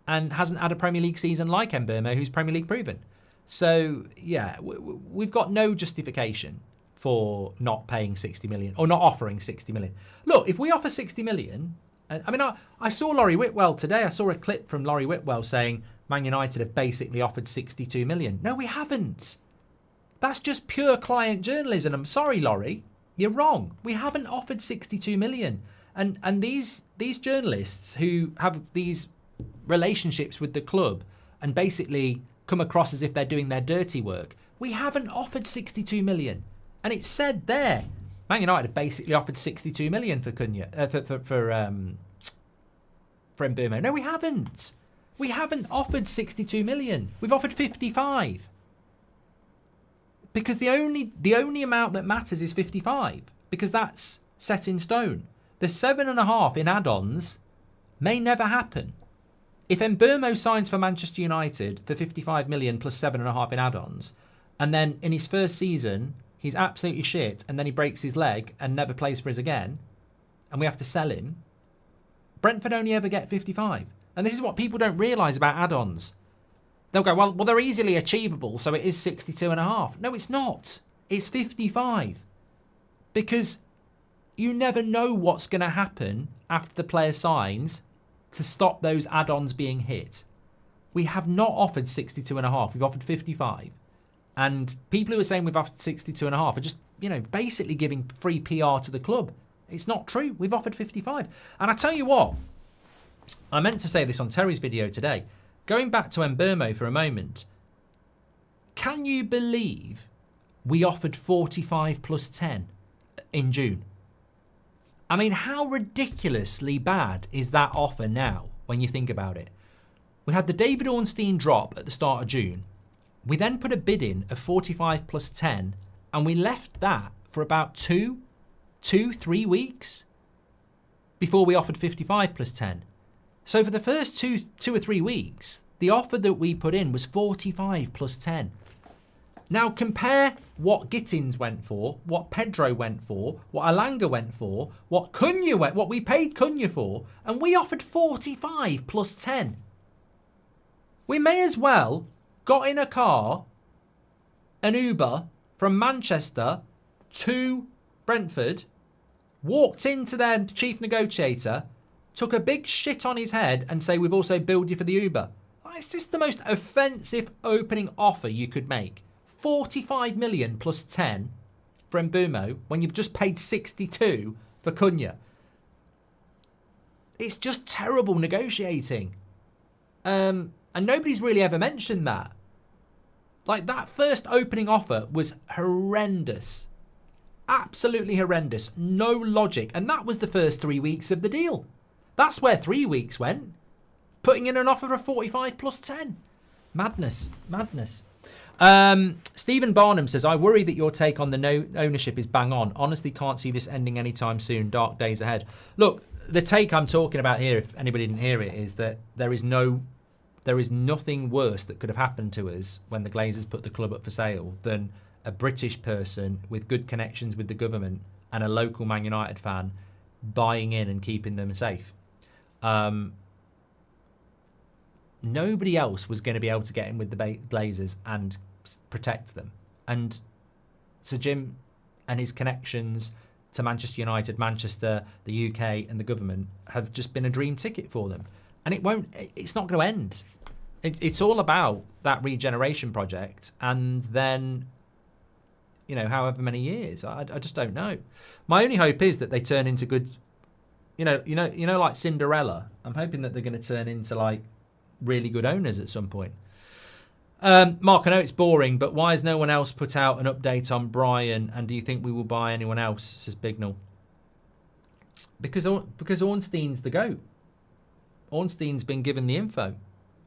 and hasn't had a Premier League season like Mbeumo, who's Premier League proven. So, yeah, we've got no justification for not paying 60 million or not offering 60 million. Look, if we offer 60 million, I mean, I saw Laurie Whitwell today. I saw a clip from Laurie Whitwell saying Man United have basically offered 62 million. No, we haven't. That's just pure client journalism. I'm sorry, Laurie. You're wrong. We haven't offered 62 million. And these journalists who have these relationships with the club and basically come across as if they're doing their dirty work, we haven't offered 62 million. And it's said there, Man United have basically offered 62 million for Cunha, for Mbeumo. No, we haven't. We haven't offered 62 million. We've offered 55. Because the only amount that matters is 55, because that's set in stone. The 7.5 in add-ons may never happen. If Mbeumo signs for Manchester United for 55 million plus 7.5 in add-ons, and then in his first season he's absolutely shit, and then he breaks his leg and never plays for us again, and we have to sell him, Brentford only ever get 55. And this is what people don't realise about add-ons. They'll go, well, they're easily achievable, so it is 62.5. No, it's not. It's 55. Because you never know what's going to happen after the player signs to stop those add-ons being hit. We have not offered 62.5. We've offered 55. And people who are saying we've offered 62.5 are just, basically giving free PR to the club. It's not true. We've offered 55. And I tell you what, I meant to say this on Terry's video today. Going back to Mbeumo for a moment, can you believe we offered 45 plus 10 in June? I mean, how ridiculously bad is that offer now when you think about it? We had the David Ornstein drop at the start of June. We then put a bid in of 45 plus 10, and we left that for about 3 weeks before we offered 55 plus 10. So for the first two or 3 weeks, the offer that we put in was 45 plus 10. Now compare what Gittins went for, what Pedro went for, what Alanga went for, what we paid Cunha for, and we offered 45 plus 10. We may as well got in a car, an Uber from Manchester to Brentford, walked into their chief negotiator, took a big shit on his head and say, we've also billed you for the Uber. It's just the most offensive opening offer you could make. 45 million plus 10 for Mbeumo when you've just paid 62 for Cunha. It's just terrible negotiating. And nobody's really ever mentioned that. Like, that first opening offer was horrendous. Absolutely horrendous. No logic. And that was the first 3 weeks of the deal. That's where 3 weeks went. Putting in an offer of 45 plus 10. Madness. Madness. Stephen Barnum says, I worry that your take on the no ownership is bang on. Honestly, can't see this ending anytime soon. Dark days ahead. Look, the take I'm talking about here, if anybody didn't hear it, is that there is nothing worse that could have happened to us when the Glazers put the club up for sale than a British person with good connections with the government and a local Man United fan buying in and keeping them safe. Nobody else was going to be able to get in with the Glazers and protect them. And Sir Jim and his connections to Manchester United, Manchester, the UK and the government have just been a dream ticket for them. And it's not going to end. It's all about that regeneration project and then, you know, however many years. I just don't know. My only hope is that they turn into good, you know, like Cinderella. I'm hoping that they're going to turn into like really good owners at some point. Mark, I know it's boring, but why has no one else put out an update on Brian? And do you think we will buy anyone else? Says Bignell. Because Ornstein's the GOAT. Ornstein's been given the info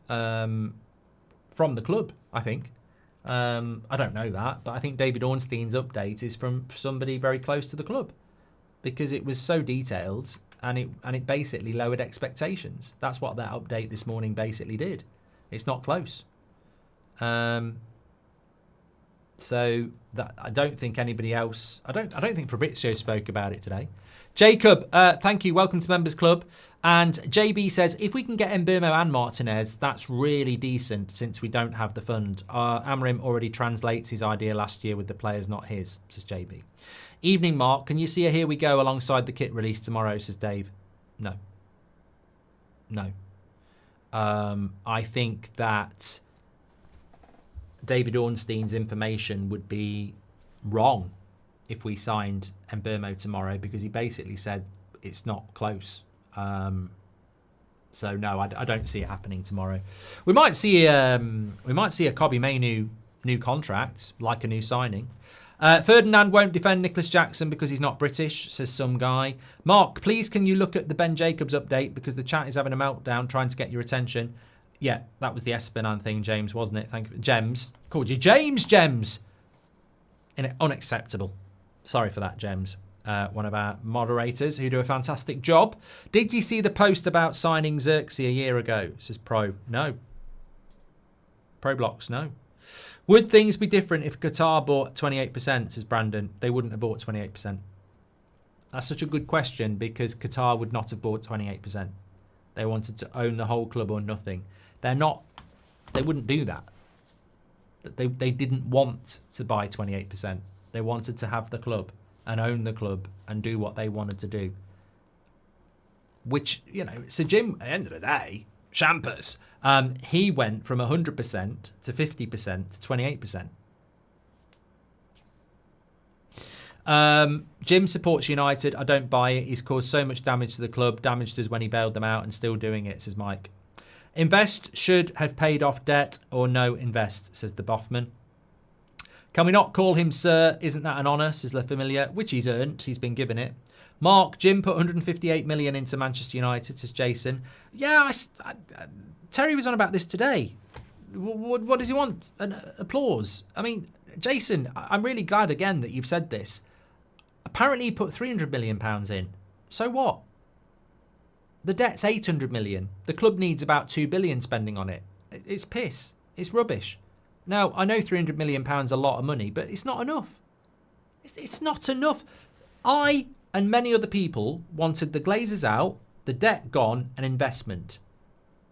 from the club, I think. I don't know that, but I think David Ornstein's update is from somebody very close to the club because it was so detailed and it basically lowered expectations. That's what that update this morning basically did. It's not close. So that I don't think anybody else. I don't think Fabrizio spoke about it today. Jacob, thank you. Welcome to Members Club. And JB says, if we can get Mbeumo and Martinez, that's really decent since we don't have the fund. Amorim already translates his idea last year with the players, not his, says JB. Evening, Mark. Can you see a Here We Go alongside the kit release tomorrow, says Dave. No. I think that David Ornstein's information would be wrong if we signed Mbeumo tomorrow because he basically said it's not close. So no, I don't see it happening tomorrow. We might see a Kobbie Mainoo new contract, like a new signing. Ferdinand won't defend Nicolas Jackson because he's not British, says some guy. Mark, please can you look at the Ben Jacobs update because the chat is having a meltdown trying to get your attention. Yeah, that was the Espinal thing, James, wasn't it? Thank you. Gems. Called you James Gems. Unacceptable. Sorry for that, Gems. One of our moderators who do a fantastic job. Did you see the post about signing Xerxes a year ago? Says Pro. No. Pro Blocks, no. Would things be different if Qatar bought 28%, says Brandon? They wouldn't have bought 28%. That's such a good question because Qatar would not have bought 28%. They wanted to own the whole club or nothing. They wouldn't do that. They didn't want to buy 28%. They wanted to have the club and own the club and do what they wanted to do. Which, you know, Sir Jim, at the end of the day, Champers, he went from 100% to 50% to 28%. Jim supports United. I don't buy it. He's caused so much damage to the club. Damaged us when he bailed them out and still doing it, says Mike. Invest should have paid off debt or no invest, says the Boffman. Can we not call him Sir? Isn't that an honour, says La Familia, which he's earned. He's been given it. Mark, Jim put 158 million into Manchester United, says Jason. Yeah, Terry was on about this today. What does he want? Applause. I mean, Jason, I'm really glad again that you've said this. Apparently he put 300 million pounds in. So what? The debt's 800 million. The club needs about 2 billion spending on it. It's piss. It's rubbish. Now, I know 300 million pounds a lot of money, but it's not enough. It's not enough. I and many other people wanted the Glazers out, the debt gone, and investment.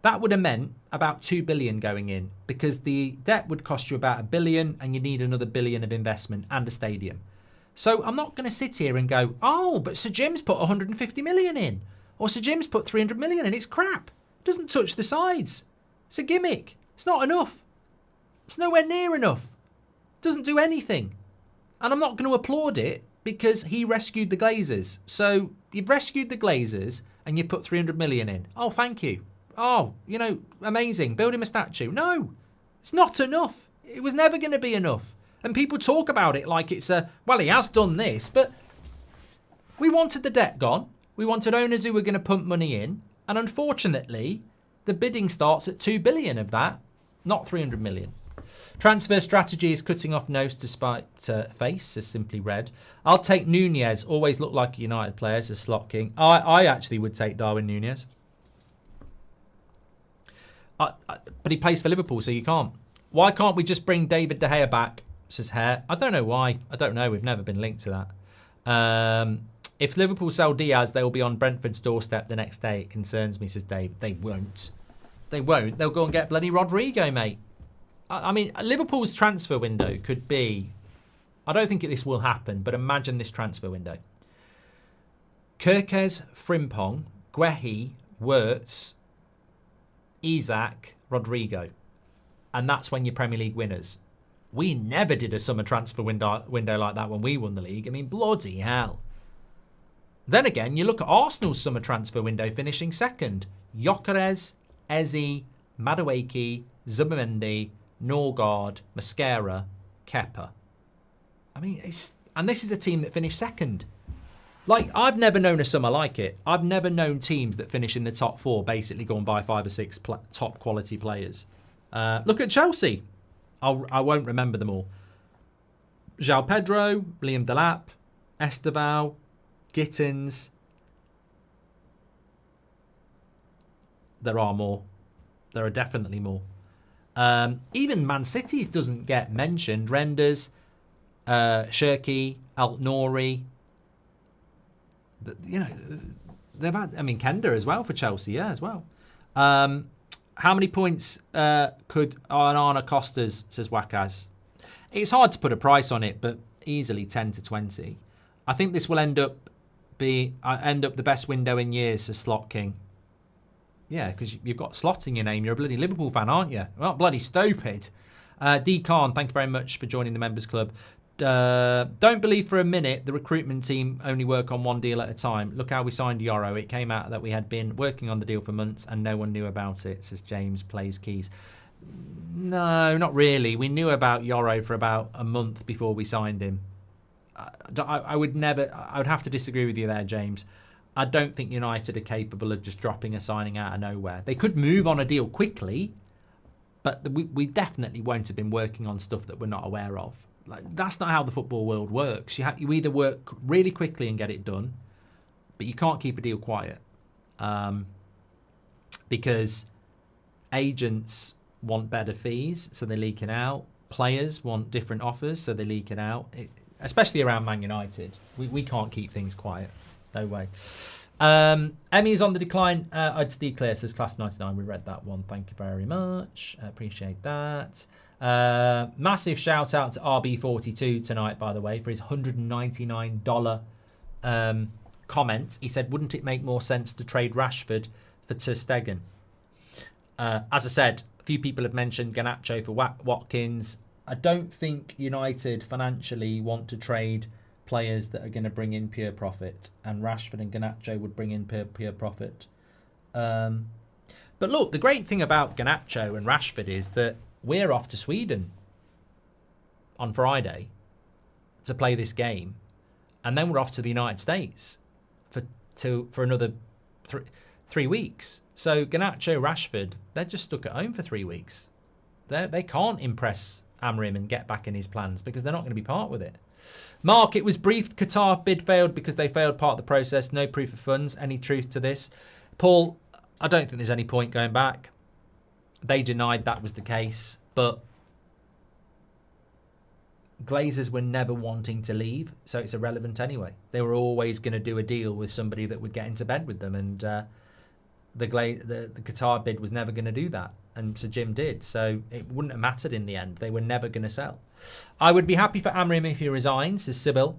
That would have meant about 2 billion going in because the debt would cost you about 1 billion and you need another 1 billion of investment and a stadium. So I'm not going to sit here and go, oh, but Sir Jim's put 150 million in. Or Sir Jim's put 300 million in. It's crap. It doesn't touch the sides. It's a gimmick. It's not enough. It's nowhere near enough. It doesn't do anything. And I'm not going to applaud it because he rescued the Glazers. So you've rescued the Glazers and you put 300 million in. Oh, thank you. Oh, amazing. Build him a statue. No, it's not enough. It was never going to be enough. And people talk about it like it's well, he has done this, but we wanted the debt gone. We wanted owners who were going to pump money in. And unfortunately, the bidding starts at 2 billion of that, not 300 million. Transfer strategy is cutting off nose to spite face, as simply read. I'll take Nunez. Always look like a United player, says Slot King. I actually would take Darwin Nunez. But he plays for Liverpool, so you can't. Why can't we just bring David De Gea back, says Hare? I don't know why. I don't know. We've never been linked to that. If Liverpool sell Diaz, they will be on Brentford's doorstep the next day. It concerns me, says Dave. They won't. They won't. They'll go and get bloody Rodrigo, mate. I mean, Liverpool's transfer window could be... I don't think this will happen, but imagine this transfer window. Kirkes, Frimpong, Guehi, Wirtz, Isak, Rodrigo. And that's when you're Premier League winners. We never did a summer transfer window like that when we won the league. I mean, bloody hell. Then again, you look at Arsenal's summer transfer window finishing second. Gyökeres, Eze, Madueke, Zubimendi, Norgard, Mascara, Kepa. I mean, and this is a team that finished second. Like, I've never known a summer like it. I've never known teams that finish in the top four basically go and buy 5 or 6 top quality players. Look at Chelsea. I won't remember them all. João Pedro, Liam Delap, Esteval, Gittins. There are more. There are definitely more. Even Man City's doesn't get mentioned. Renders, Shirky, Al-Nouri. They've had, I mean, Kenda as well for Chelsea, yeah, as well. How many points could Onana cost us, says Wakaz? It's hard to put a price on it, but easily 10 to 20. I think this will end up the best window in years, says Slot King. Yeah, because you've got Slot in your name. You're a bloody Liverpool fan, aren't you? Well, bloody stupid. D. Khan, thank you very much for joining the Members Club. Don't believe for a minute the recruitment team only work on one deal at a time. Look how we signed Yoro. It came out that we had been working on the deal for months and no one knew about it, says James Plays Keys. No, not really. We knew about Yoro for about a month before we signed him. I would have to disagree with you there, James. I don't think United are capable of just dropping a signing out of nowhere. They could move on a deal quickly, but we definitely won't have been working on stuff that we're not aware of. Like, that's not how the football world works. You either work really quickly and get it done, but you can't keep a deal quiet. Because agents want better fees, so they're leaking out. Players want different offers, so they're leaking out. Especially around Man United. We can't keep things quiet. No way. Emmy is on the decline. I'd steer clear, says Class 99. We read that one. Thank you very much. Appreciate that. Massive shout out to RB42 tonight, by the way, for his $199 comment. He said, wouldn't it make more sense to trade Rashford for Ter Stegen? As I said, a few people have mentioned Garnacho for Watkins. I don't think United financially want to trade players that are going to bring in pure profit, and Rashford and Garnacho would bring in pure profit. But look, the great thing about Garnacho and Rashford is that we're off to Sweden on Friday to play this game, and then we're off to the United States for another 3 weeks. So Garnacho, Rashford, they're just stuck at home for 3 weeks. They can't impress Amorim and get back in his plans because they're not going to be part with it. Mark, it was briefed. Qatar bid failed because they failed part of the process. No proof of funds. Any truth to this? Paul, I don't think there's any point going back. They denied that was the case, but Glazers were never wanting to leave, so it's irrelevant anyway. They were always going to do a deal with somebody that would get into bed with them, and the Qatar bid was never going to do that. And Sir Jim did. So it wouldn't have mattered in the end. They were never going to sell. I would be happy for Amorim if he resigns, says Sybil.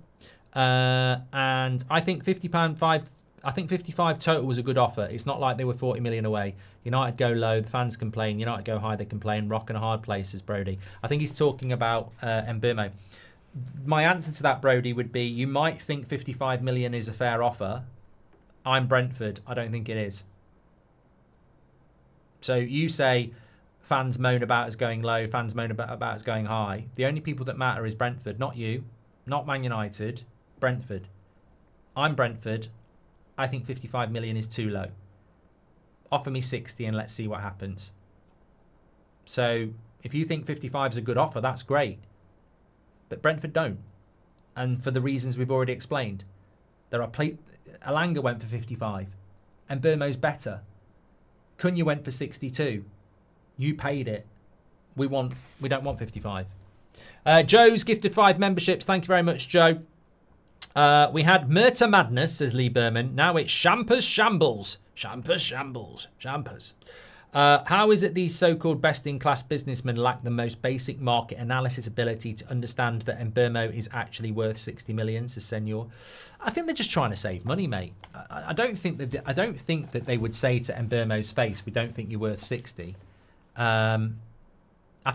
And I think £50.5... I think 55 total was a good offer. It's not like they were 40 million away. United go low, the fans complain. United go high, they complain. Rock and a hard place, says Brody. I think he's talking about Mbeumo. My answer to that, Brody, would be you might think 55 million is a fair offer. I'm Brentford. I don't think it is. So you say fans moan about us going low, fans moan about us going high. The only people that matter is Brentford, not you, not Man United, Brentford. I'm Brentford. I think 55 million is too low. Offer me 60 and let's see what happens. So if you think 55 is a good offer, that's great. But Brentford don't. And for the reasons we've already explained. Alanga went for 55. And Mbeumo's better. Cunha went for 62. You paid it. We don't want 55. Joe's gifted 5 memberships. Thank you very much, Joe. We had Murta Madness, says Lee Berman. Now it's Shampers Shambles. Shampers Shambles. Shampers. How is it these so-called best-in-class businessmen lack the most basic market analysis ability to understand that Mbeumo is actually worth 60 million, says Senor? I think they're just trying to save money, mate. I don't think that they would say to Mbeumo's face, we don't think you're worth 60. I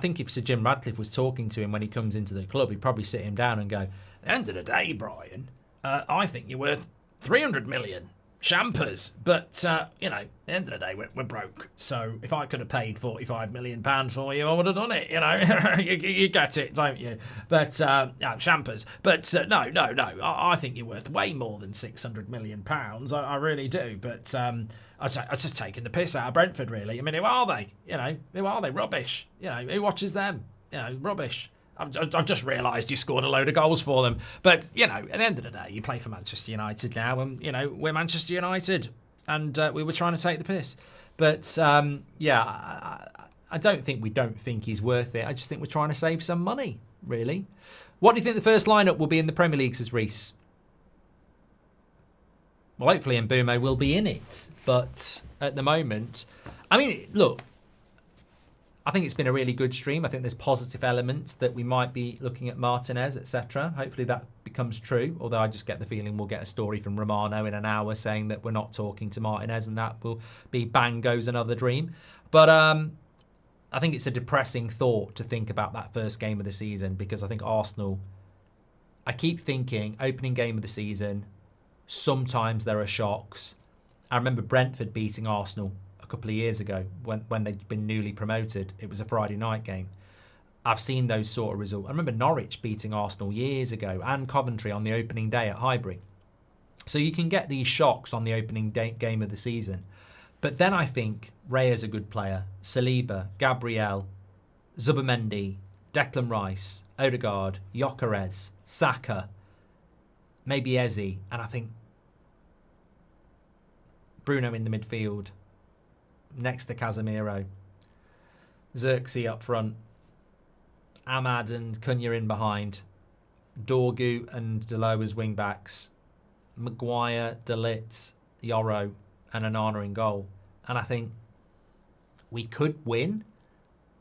think if Sir Jim Radcliffe was talking to him when he comes into the club, he'd probably sit him down and go, at the end of the day, Brian, I think you're worth 300 million. Champers. But, you know, at the end of the day, we're broke. So if I could have paid £45 million for you, I would have done it, you know. you get it, don't you? But, Champers. But, no. I think you're worth way more than £600 million. I really do. But I was just taking the piss out of Brentford, really. I mean, who are they? You know, who are they? Rubbish. You know, who watches them? You know, rubbish. I've just realised you scored a load of goals for them. But, you know, at the end of the day, you play for Manchester United now. And, you know, we're Manchester United. And we were trying to take the piss. But, I don't think he's worth it. I just think we're trying to save some money, really. What do you think the first lineup will be in the Premier League, says Reese? Well, hopefully Mbeumo will be in it. But at the moment, I mean, look. I think it's been a really good stream. I think there's positive elements that we might be looking at Martinez, etc. Hopefully that becomes true. Although I just get the feeling we'll get a story from Romano in an hour saying that we're not talking to Martinez, and that will be bang goes another dream. But I think it's a depressing thought to think about that first game of the season, because I think Arsenal, I keep thinking opening game of the season, sometimes there are shocks. I remember Brentford beating Arsenal a couple of years ago when they'd been newly promoted. It was a Friday night game. I've seen those sort of results. I remember Norwich beating Arsenal years ago and Coventry on the opening day at Highbury. So you can get these shocks on the opening game of the season. But then I think Raya's a good player. Saliba, Gabriel, Zubimendi, Declan Rice, Odegaard, Gyökeres, Saka, maybe Eze, and I think Bruno in the midfield, next to Casemiro, Xerxes up front, Ahmad and Cunha in behind, Dorgu and Delo as wing backs, Maguire, De Ligt, Yoro and Onana in goal. And I think we could win,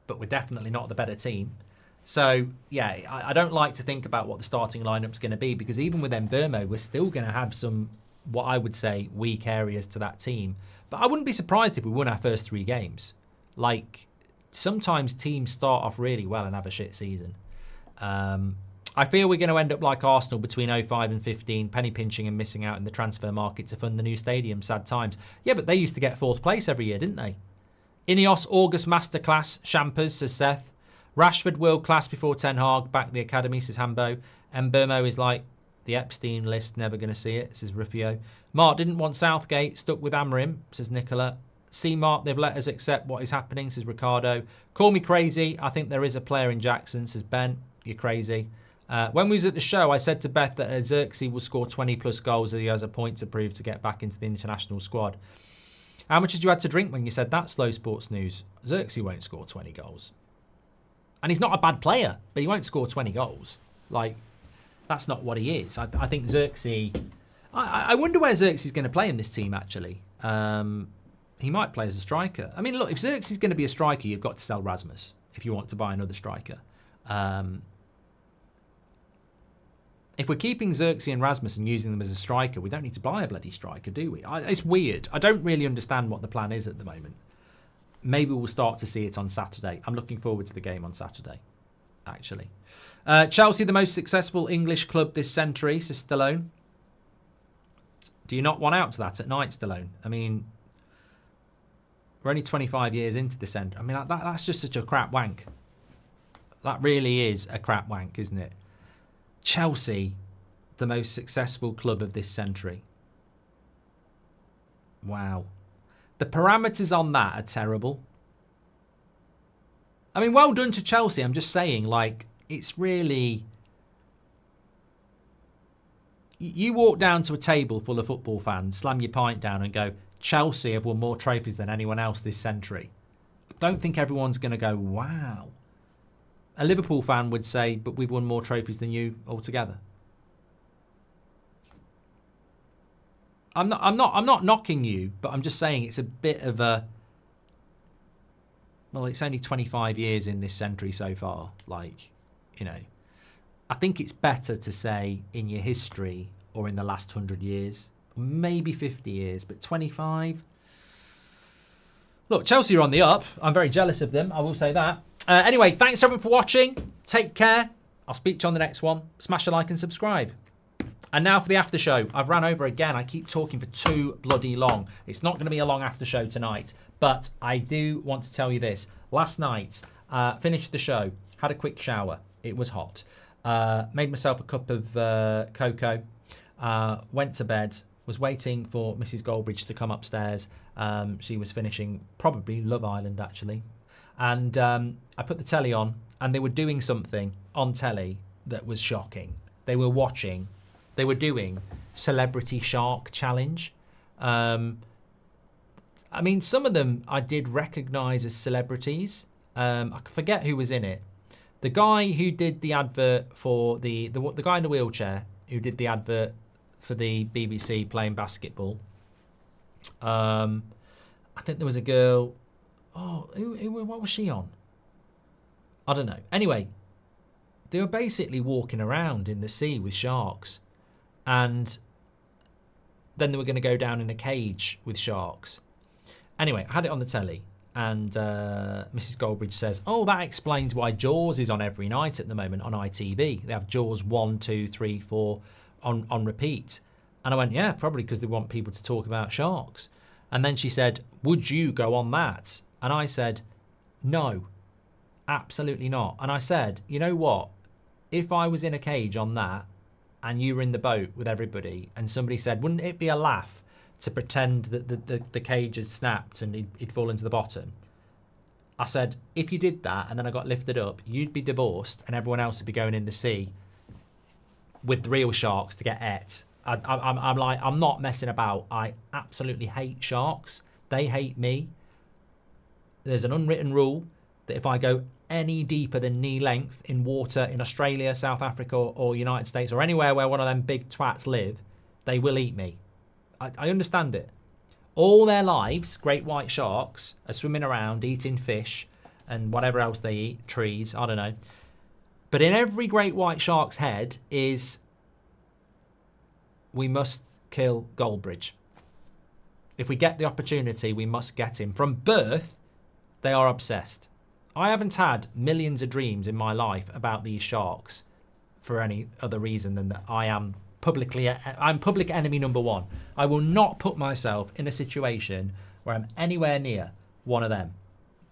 but we're definitely not the better team. So, yeah, I don't like to think about what the starting lineup's going to be, because even with Mbeumo, we're still going to have some, what I would say, weak areas to that team. But I wouldn't be surprised if we won our first 3 games. Like, sometimes teams start off really well and have a shit season. I feel we're going to end up like Arsenal between 05 and 15, penny pinching and missing out in the transfer market to fund the new stadium. Sad times. Yeah, but they used to get 4th place every year, didn't they? Ineos August Masterclass, Champers, says Seth. Rashford world class before Ten Hag, back the academy, says Hambo. Mbeumo is like the Epstein list, never going to see it, says Rufio. Mark didn't want Southgate, stuck with Amorim, says Nicola. See, Mark, they've let us accept what is happening, says Ricardo. Call me crazy, I think there is a player in Jackson, says Ben. You're crazy. When we was at the show, I said to Beth that Xerxes will score 20 plus goals and he has a point to prove to get back into the international squad. How much did you have to drink when you said that, Slow Sports News? Xerxes won't score 20 goals. And he's not a bad player, but he won't score 20 goals. Like, that's not what he is. I think Xerxes... I wonder where Xerxes is going to play in this team, actually. he might play as a striker. I mean, look, if Xerxes is going to be a striker, you've got to sell Rasmus if you want to buy another striker. If we're keeping Xerxes and Rasmus and using them as a striker, we don't need to buy a bloody striker, do we? It's weird. I don't really understand what the plan is at the moment. Maybe we'll start to see it on Saturday. I'm looking forward to the game on Saturday, actually. Chelsea, the most successful English club this century, says Stallone. Do you not want out to that at night, Stallone? I mean, we're only 25 years into the centre. I mean, that's just such a crap wank. That really is a crap wank, isn't it? Chelsea, the most successful club of this century. Wow. The parameters on that are terrible. I mean, well done to Chelsea. I'm just saying, like, it's really... You walk down to a table full of football fans, slam your pint down and go, Chelsea have won more trophies than anyone else this century. I don't think everyone's going to go, wow. A Liverpool fan would say, but we've won more trophies than you altogether. I'm not knocking you, but I'm just saying it's a bit of a... Well, it's only 25 years in this century so far. Like, you know, I think it's better to say in your history or in the last 100 years, maybe 50 years, but 25... Look, Chelsea are on the up. I'm very jealous of them. I will say that. Anyway, thanks everyone for watching. Take care. I'll speak to you on the next one. Smash a like and subscribe. And now for the after show. I've ran over again. I keep talking for too bloody long. It's not going to be a long after show tonight. But I do want to tell you this. Last night, finished the show. Had a quick shower. It was hot. Made myself a cup of cocoa. Went to bed. Was waiting for Mrs. Goldbridge to come upstairs. She was finishing probably Love Island, actually. And I put the telly on, and they were doing something on telly that was shocking. They were doing Celebrity Shark Challenge. I mean, some of them I did recognise as celebrities. I forget who was in it. The guy who did the advert for the guy in the wheelchair who did the advert for the BBC playing basketball. I think there was a girl. Oh, what was she on? I don't know. Anyway, they were basically walking around in the sea with sharks. And then they were going to go down in a cage with sharks. Anyway, I had it on the telly. And Mrs. Goldbridge says, oh, that explains why Jaws is on every night at the moment on ITV. They have Jaws 1, 2, 3, 4 on repeat. And I went, yeah, probably because they want people to talk about sharks. And then she said, would you go on that? And I said, no, absolutely not. And I said, you know what? If I was in a cage on that and you were in the boat with everybody and somebody said, wouldn't it be a laugh to pretend that the cage had snapped and he'd fallen to the bottom? I said, if you did that and then I got lifted up, you'd be divorced and everyone else would be going in the sea with the real sharks to get ate. I'm like, I'm not messing about. I absolutely hate sharks. They hate me. There's an unwritten rule that if I go any deeper than knee length in water in Australia, South Africa, or United States, or anywhere where one of them big twats live, they will eat me. I understand it. All their lives, great white sharks are swimming around, eating fish and whatever else they eat, trees, I don't know. But in every great white shark's head is, we must kill Goldbridge. If we get the opportunity, we must get him. From birth, they are obsessed. I haven't had millions of dreams in my life about these sharks for any other reason than that I'm public enemy number one. I will not put myself in a situation where I'm anywhere near one of them.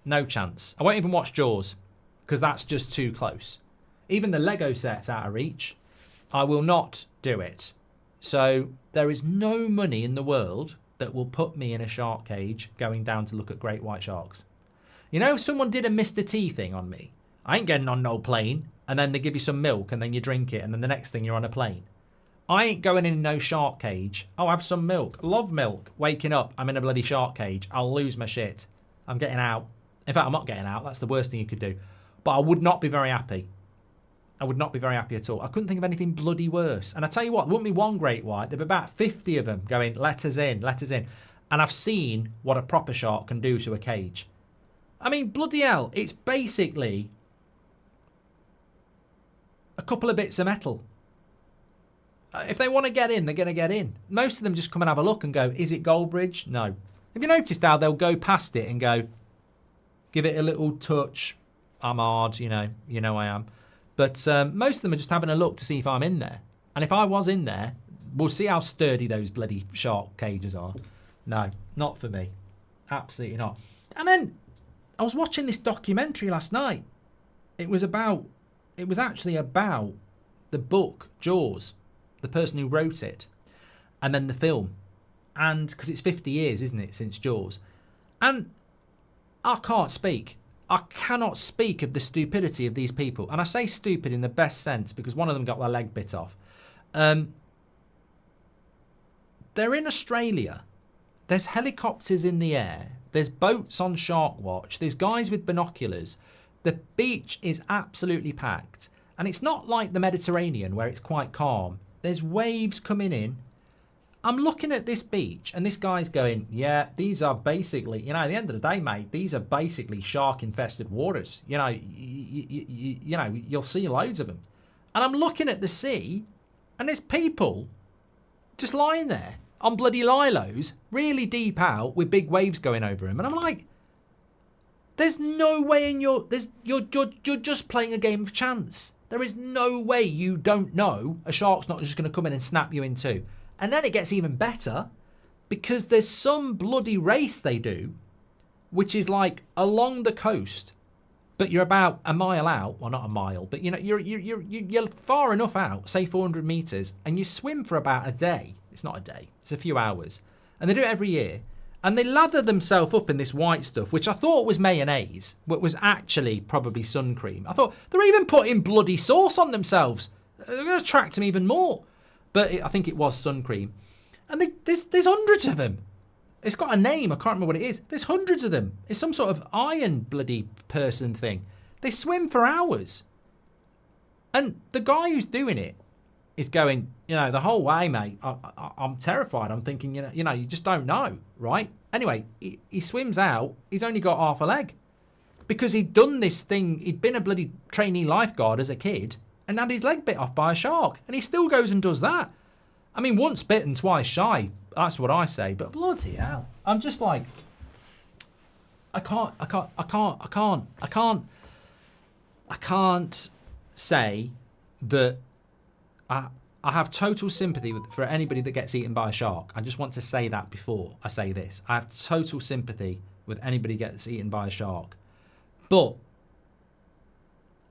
No chance. I won't even watch Jaws because that's just too close. Even the Lego set's out of reach. I will not do it. So there is no money in the world that will put me in a shark cage going down to look at great white sharks. You know, someone did a Mr. T thing on me. I ain't getting on no plane. And then they give you some milk and then you drink it. And then the next thing you're on a plane. I ain't going in no shark cage. Oh, have some milk. Love milk. Waking up, I'm in a bloody shark cage. I'll lose my shit. I'm getting out. In fact, I'm not getting out. That's the worst thing you could do. But I would not be very happy. I would not be very happy at all. I couldn't think of anything bloody worse. And I tell you what, there wouldn't be one great white. There'd be about 50 of them going, let us in, let us in. And I've seen what a proper shark can do to a cage. I mean, bloody hell, it's basically a couple of bits of metal. If they want to get in, they're going to get in. Most of them just come and have a look and go, is it Goldbridge? No. Have you noticed how they'll go past it and go, give it a little touch? I'm hard, you know I am. But most of them are just having a look to see if I'm in there. And if I was in there, we'll see how sturdy those bloody shark cages are. No, not for me. Absolutely not. And then I was watching this documentary last night. It was actually about the book, Jaws, the person who wrote it, and then the film. And because it's 50 years, isn't it, since Jaws. And I can't speak. I cannot speak of the stupidity of these people. And I say stupid in the best sense because one of them got their leg bit off. They're in Australia. There's helicopters in the air. There's boats on Shark Watch. There's guys with binoculars. The beach is absolutely packed. And it's not like the Mediterranean where it's quite calm. There's waves coming in. I'm looking at this beach and this guy's going, yeah, these are basically, at the end of the day, mate, these are basically shark-infested waters. You'll see loads of them. And I'm looking at the sea and there's people just lying there on bloody lilos, really deep out with big waves going over them. And I'm like, there's no way you're just playing a game of chance. There is no way you don't know a shark's not just going to come in and snap you in two. And then it gets even better because there's some bloody race they do, which is like along the coast, but you're about a mile out. Well, not a mile, but you're far enough out, say 400 meters, and you swim for about a day. It's not a day, it's a few hours. And they do it every year. And they lather themselves up in this white stuff, which I thought was mayonnaise, but was actually probably sun cream. I thought they're even putting bloody sauce on themselves. They're going to attract them even more. But I think it was sun cream. And there's hundreds of them. It's got a name. I can't remember what it is. There's hundreds of them. It's some sort of iron bloody person thing. They swim for hours. And the guy who's doing it is going, the whole way, mate, I'm terrified. I'm thinking, you just don't know, right? Anyway, he swims out. He's only got half a leg. Because he'd done this thing. He'd been a bloody trainee lifeguard as a kid. And had his leg bit off by a shark. And he still goes and does that. I mean, once bitten, twice shy. That's what I say. But bloody hell. I'm just like, I can't say that I have total sympathy for anybody that gets eaten by a shark. I just want to say that before I say this. I have total sympathy with anybody that gets eaten by a shark. But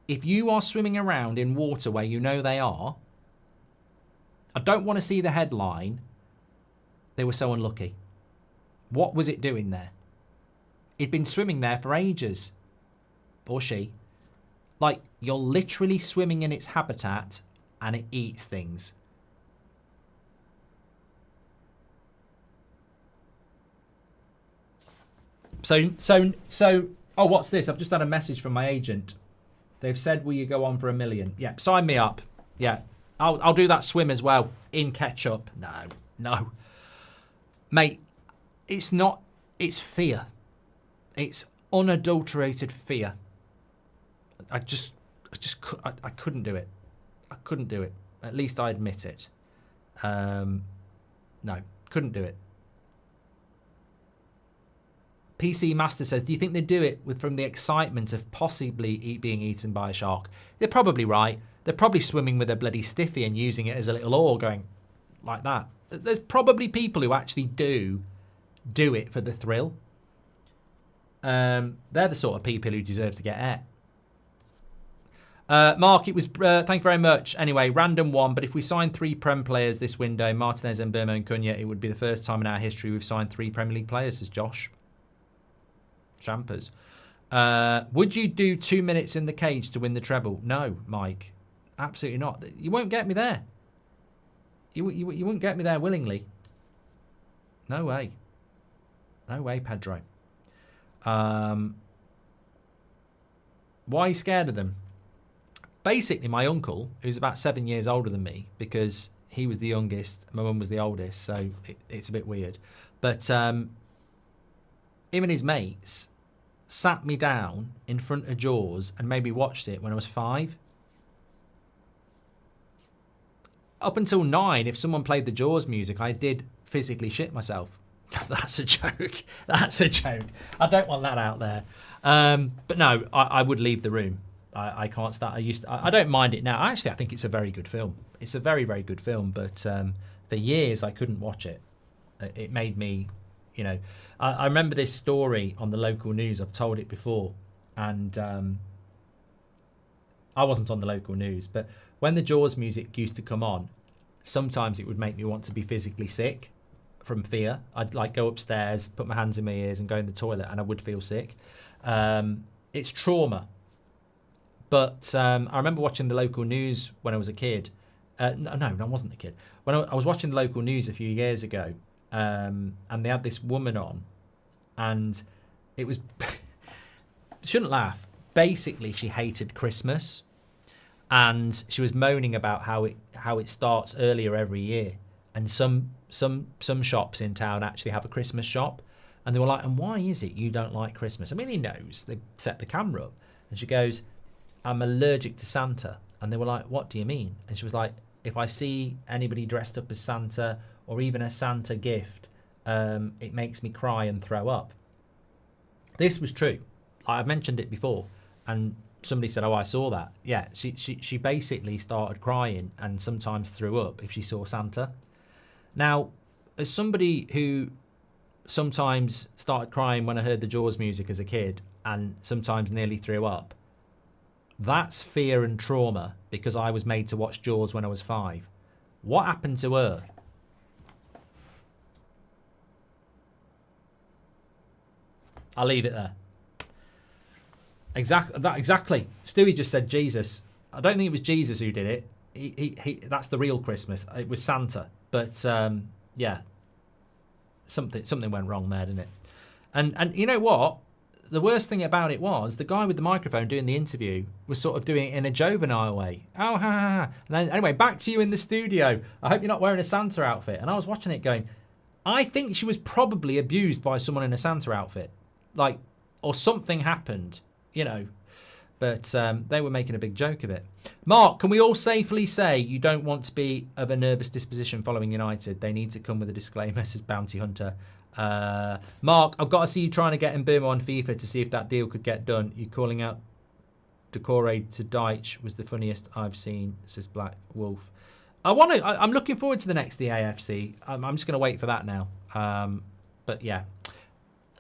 if you are swimming around in water where you know they are, I don't want to see the headline, they were so unlucky. What was it doing there? It'd been swimming there for ages. Or she. Like, you're literally swimming in its habitat and it eats things. So, oh, what's this? I've just had a message from my agent. They've said, will you go on for $1 million? Yeah, sign me up. Yeah, I'll do that swim as well in ketchup. No. Mate, it's not, it's fear. It's unadulterated fear. I couldn't do it. I couldn't do it. At least I admit it. No, couldn't do it. PC Master says, do you think they do it from the excitement of possibly being eaten by a shark? They're probably right. They're probably swimming with a bloody stiffy and using it as a little oar going like that. There's probably people who actually do it for the thrill. They're the sort of people who deserve to get ate. Mark, it was, thank you very much. Anyway, random one, but if we sign 3 Prem players this window, Martinez, Mbeumo and Cunha, it would be the first time in our history we've signed 3 Premier League players, says Josh. Champers. Would you do 2 minutes in the cage to win the treble? No, Mike. Absolutely not. You won't get me there. You wouldn't get me there willingly. No way. No way, Pedro. Why are you scared of them? Basically, my uncle, who's about 7 years older than me, because he was the youngest, my mum was the oldest, so it's a bit weird. But him and his mates sat me down in front of Jaws and made me watch it when I was 5. Up until 9, if someone played the Jaws music, I did physically shit myself. That's a joke. That's a joke. I don't want that out there. But no, I would leave the room. I can't start. I don't mind it now. Actually, I think it's a very good film. It's a very, very good film. But for years, I couldn't watch it. It made me, you know. I remember this story on the local news. I've told it before, and I wasn't on the local news. But when the Jaws music used to come on, sometimes it would make me want to be physically sick from fear. I'd like go upstairs, put my hands in my ears, and go in the toilet, and I would feel sick. It's trauma. But I remember watching the local news when I was a kid. No, I wasn't a kid. When I was watching the local news a few years ago, and they had this woman on, and it was... shouldn't laugh. Basically, she hated Christmas, and she was moaning about how it starts earlier every year, and some shops in town actually have a Christmas shop, and they were like, and why is it you don't like Christmas? I mean, he knows. They set the camera up, and she goes, I'm allergic to Santa. And they were like, what do you mean? And she was like, if I see anybody dressed up as Santa or even a Santa gift, it makes me cry and throw up. This was true. I've mentioned it before, and somebody said, oh, I saw that. Yeah, she basically started crying and sometimes threw up if she saw Santa. Now, as somebody who sometimes started crying when I heard the Jaws music as a kid and sometimes nearly threw up, that's fear and trauma because I was made to watch Jaws when I was 5. What happened to her? I'll leave it there. Exactly. Stewie just said Jesus. I don't think it was Jesus who did it. He that's the real Christmas. It was Santa. But yeah, something went wrong there, didn't it? And you know what? The worst thing about it was the guy with the microphone doing the interview was sort of doing it in a juvenile way. Oh, ha, ha, ha. And then, anyway, back to you in the studio. I hope you're not wearing a Santa outfit. And I was watching it going, I think she was probably abused by someone in a Santa outfit. Like, or something happened, you know. But they were making a big joke of it. Mark, can we all safely say you don't want to be of a nervous disposition following United? They need to come with a disclaimer, says Bounty Hunter. Mark, I've got to see you trying to get Mbeumo on FIFA to see if that deal could get done. You calling out Decore to Deitch was the funniest I've seen, says Black Wolf. I'm looking forward to the next AFC. I'm just going to wait for that now. But yeah,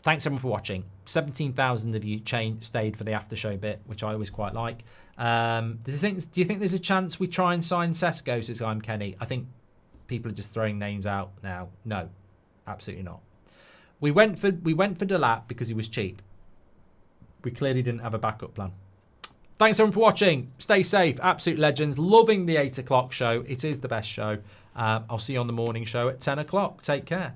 thanks everyone for watching. 17,000 of you stayed for the after show bit, which I always quite like. Do you think there's a chance we try and sign Sesko, says I'm Kenny? I think people are just throwing names out now. No, absolutely not. We went for Delap because he was cheap. We clearly didn't have a backup plan. Thanks everyone for watching. Stay safe. Absolute legends. Loving the 8 o'clock show. It is the best show. I'll see you on the morning show at 10 o'clock. Take care.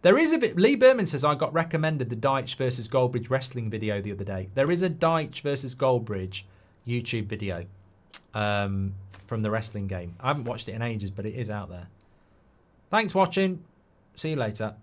There is a bit. Lee Berman says I got recommended the Deitch versus Goldbridge wrestling video the other day. There is a Deitch versus Goldbridge YouTube video from the wrestling game. I haven't watched it in ages, but it is out there. Thanks for watching. See you later.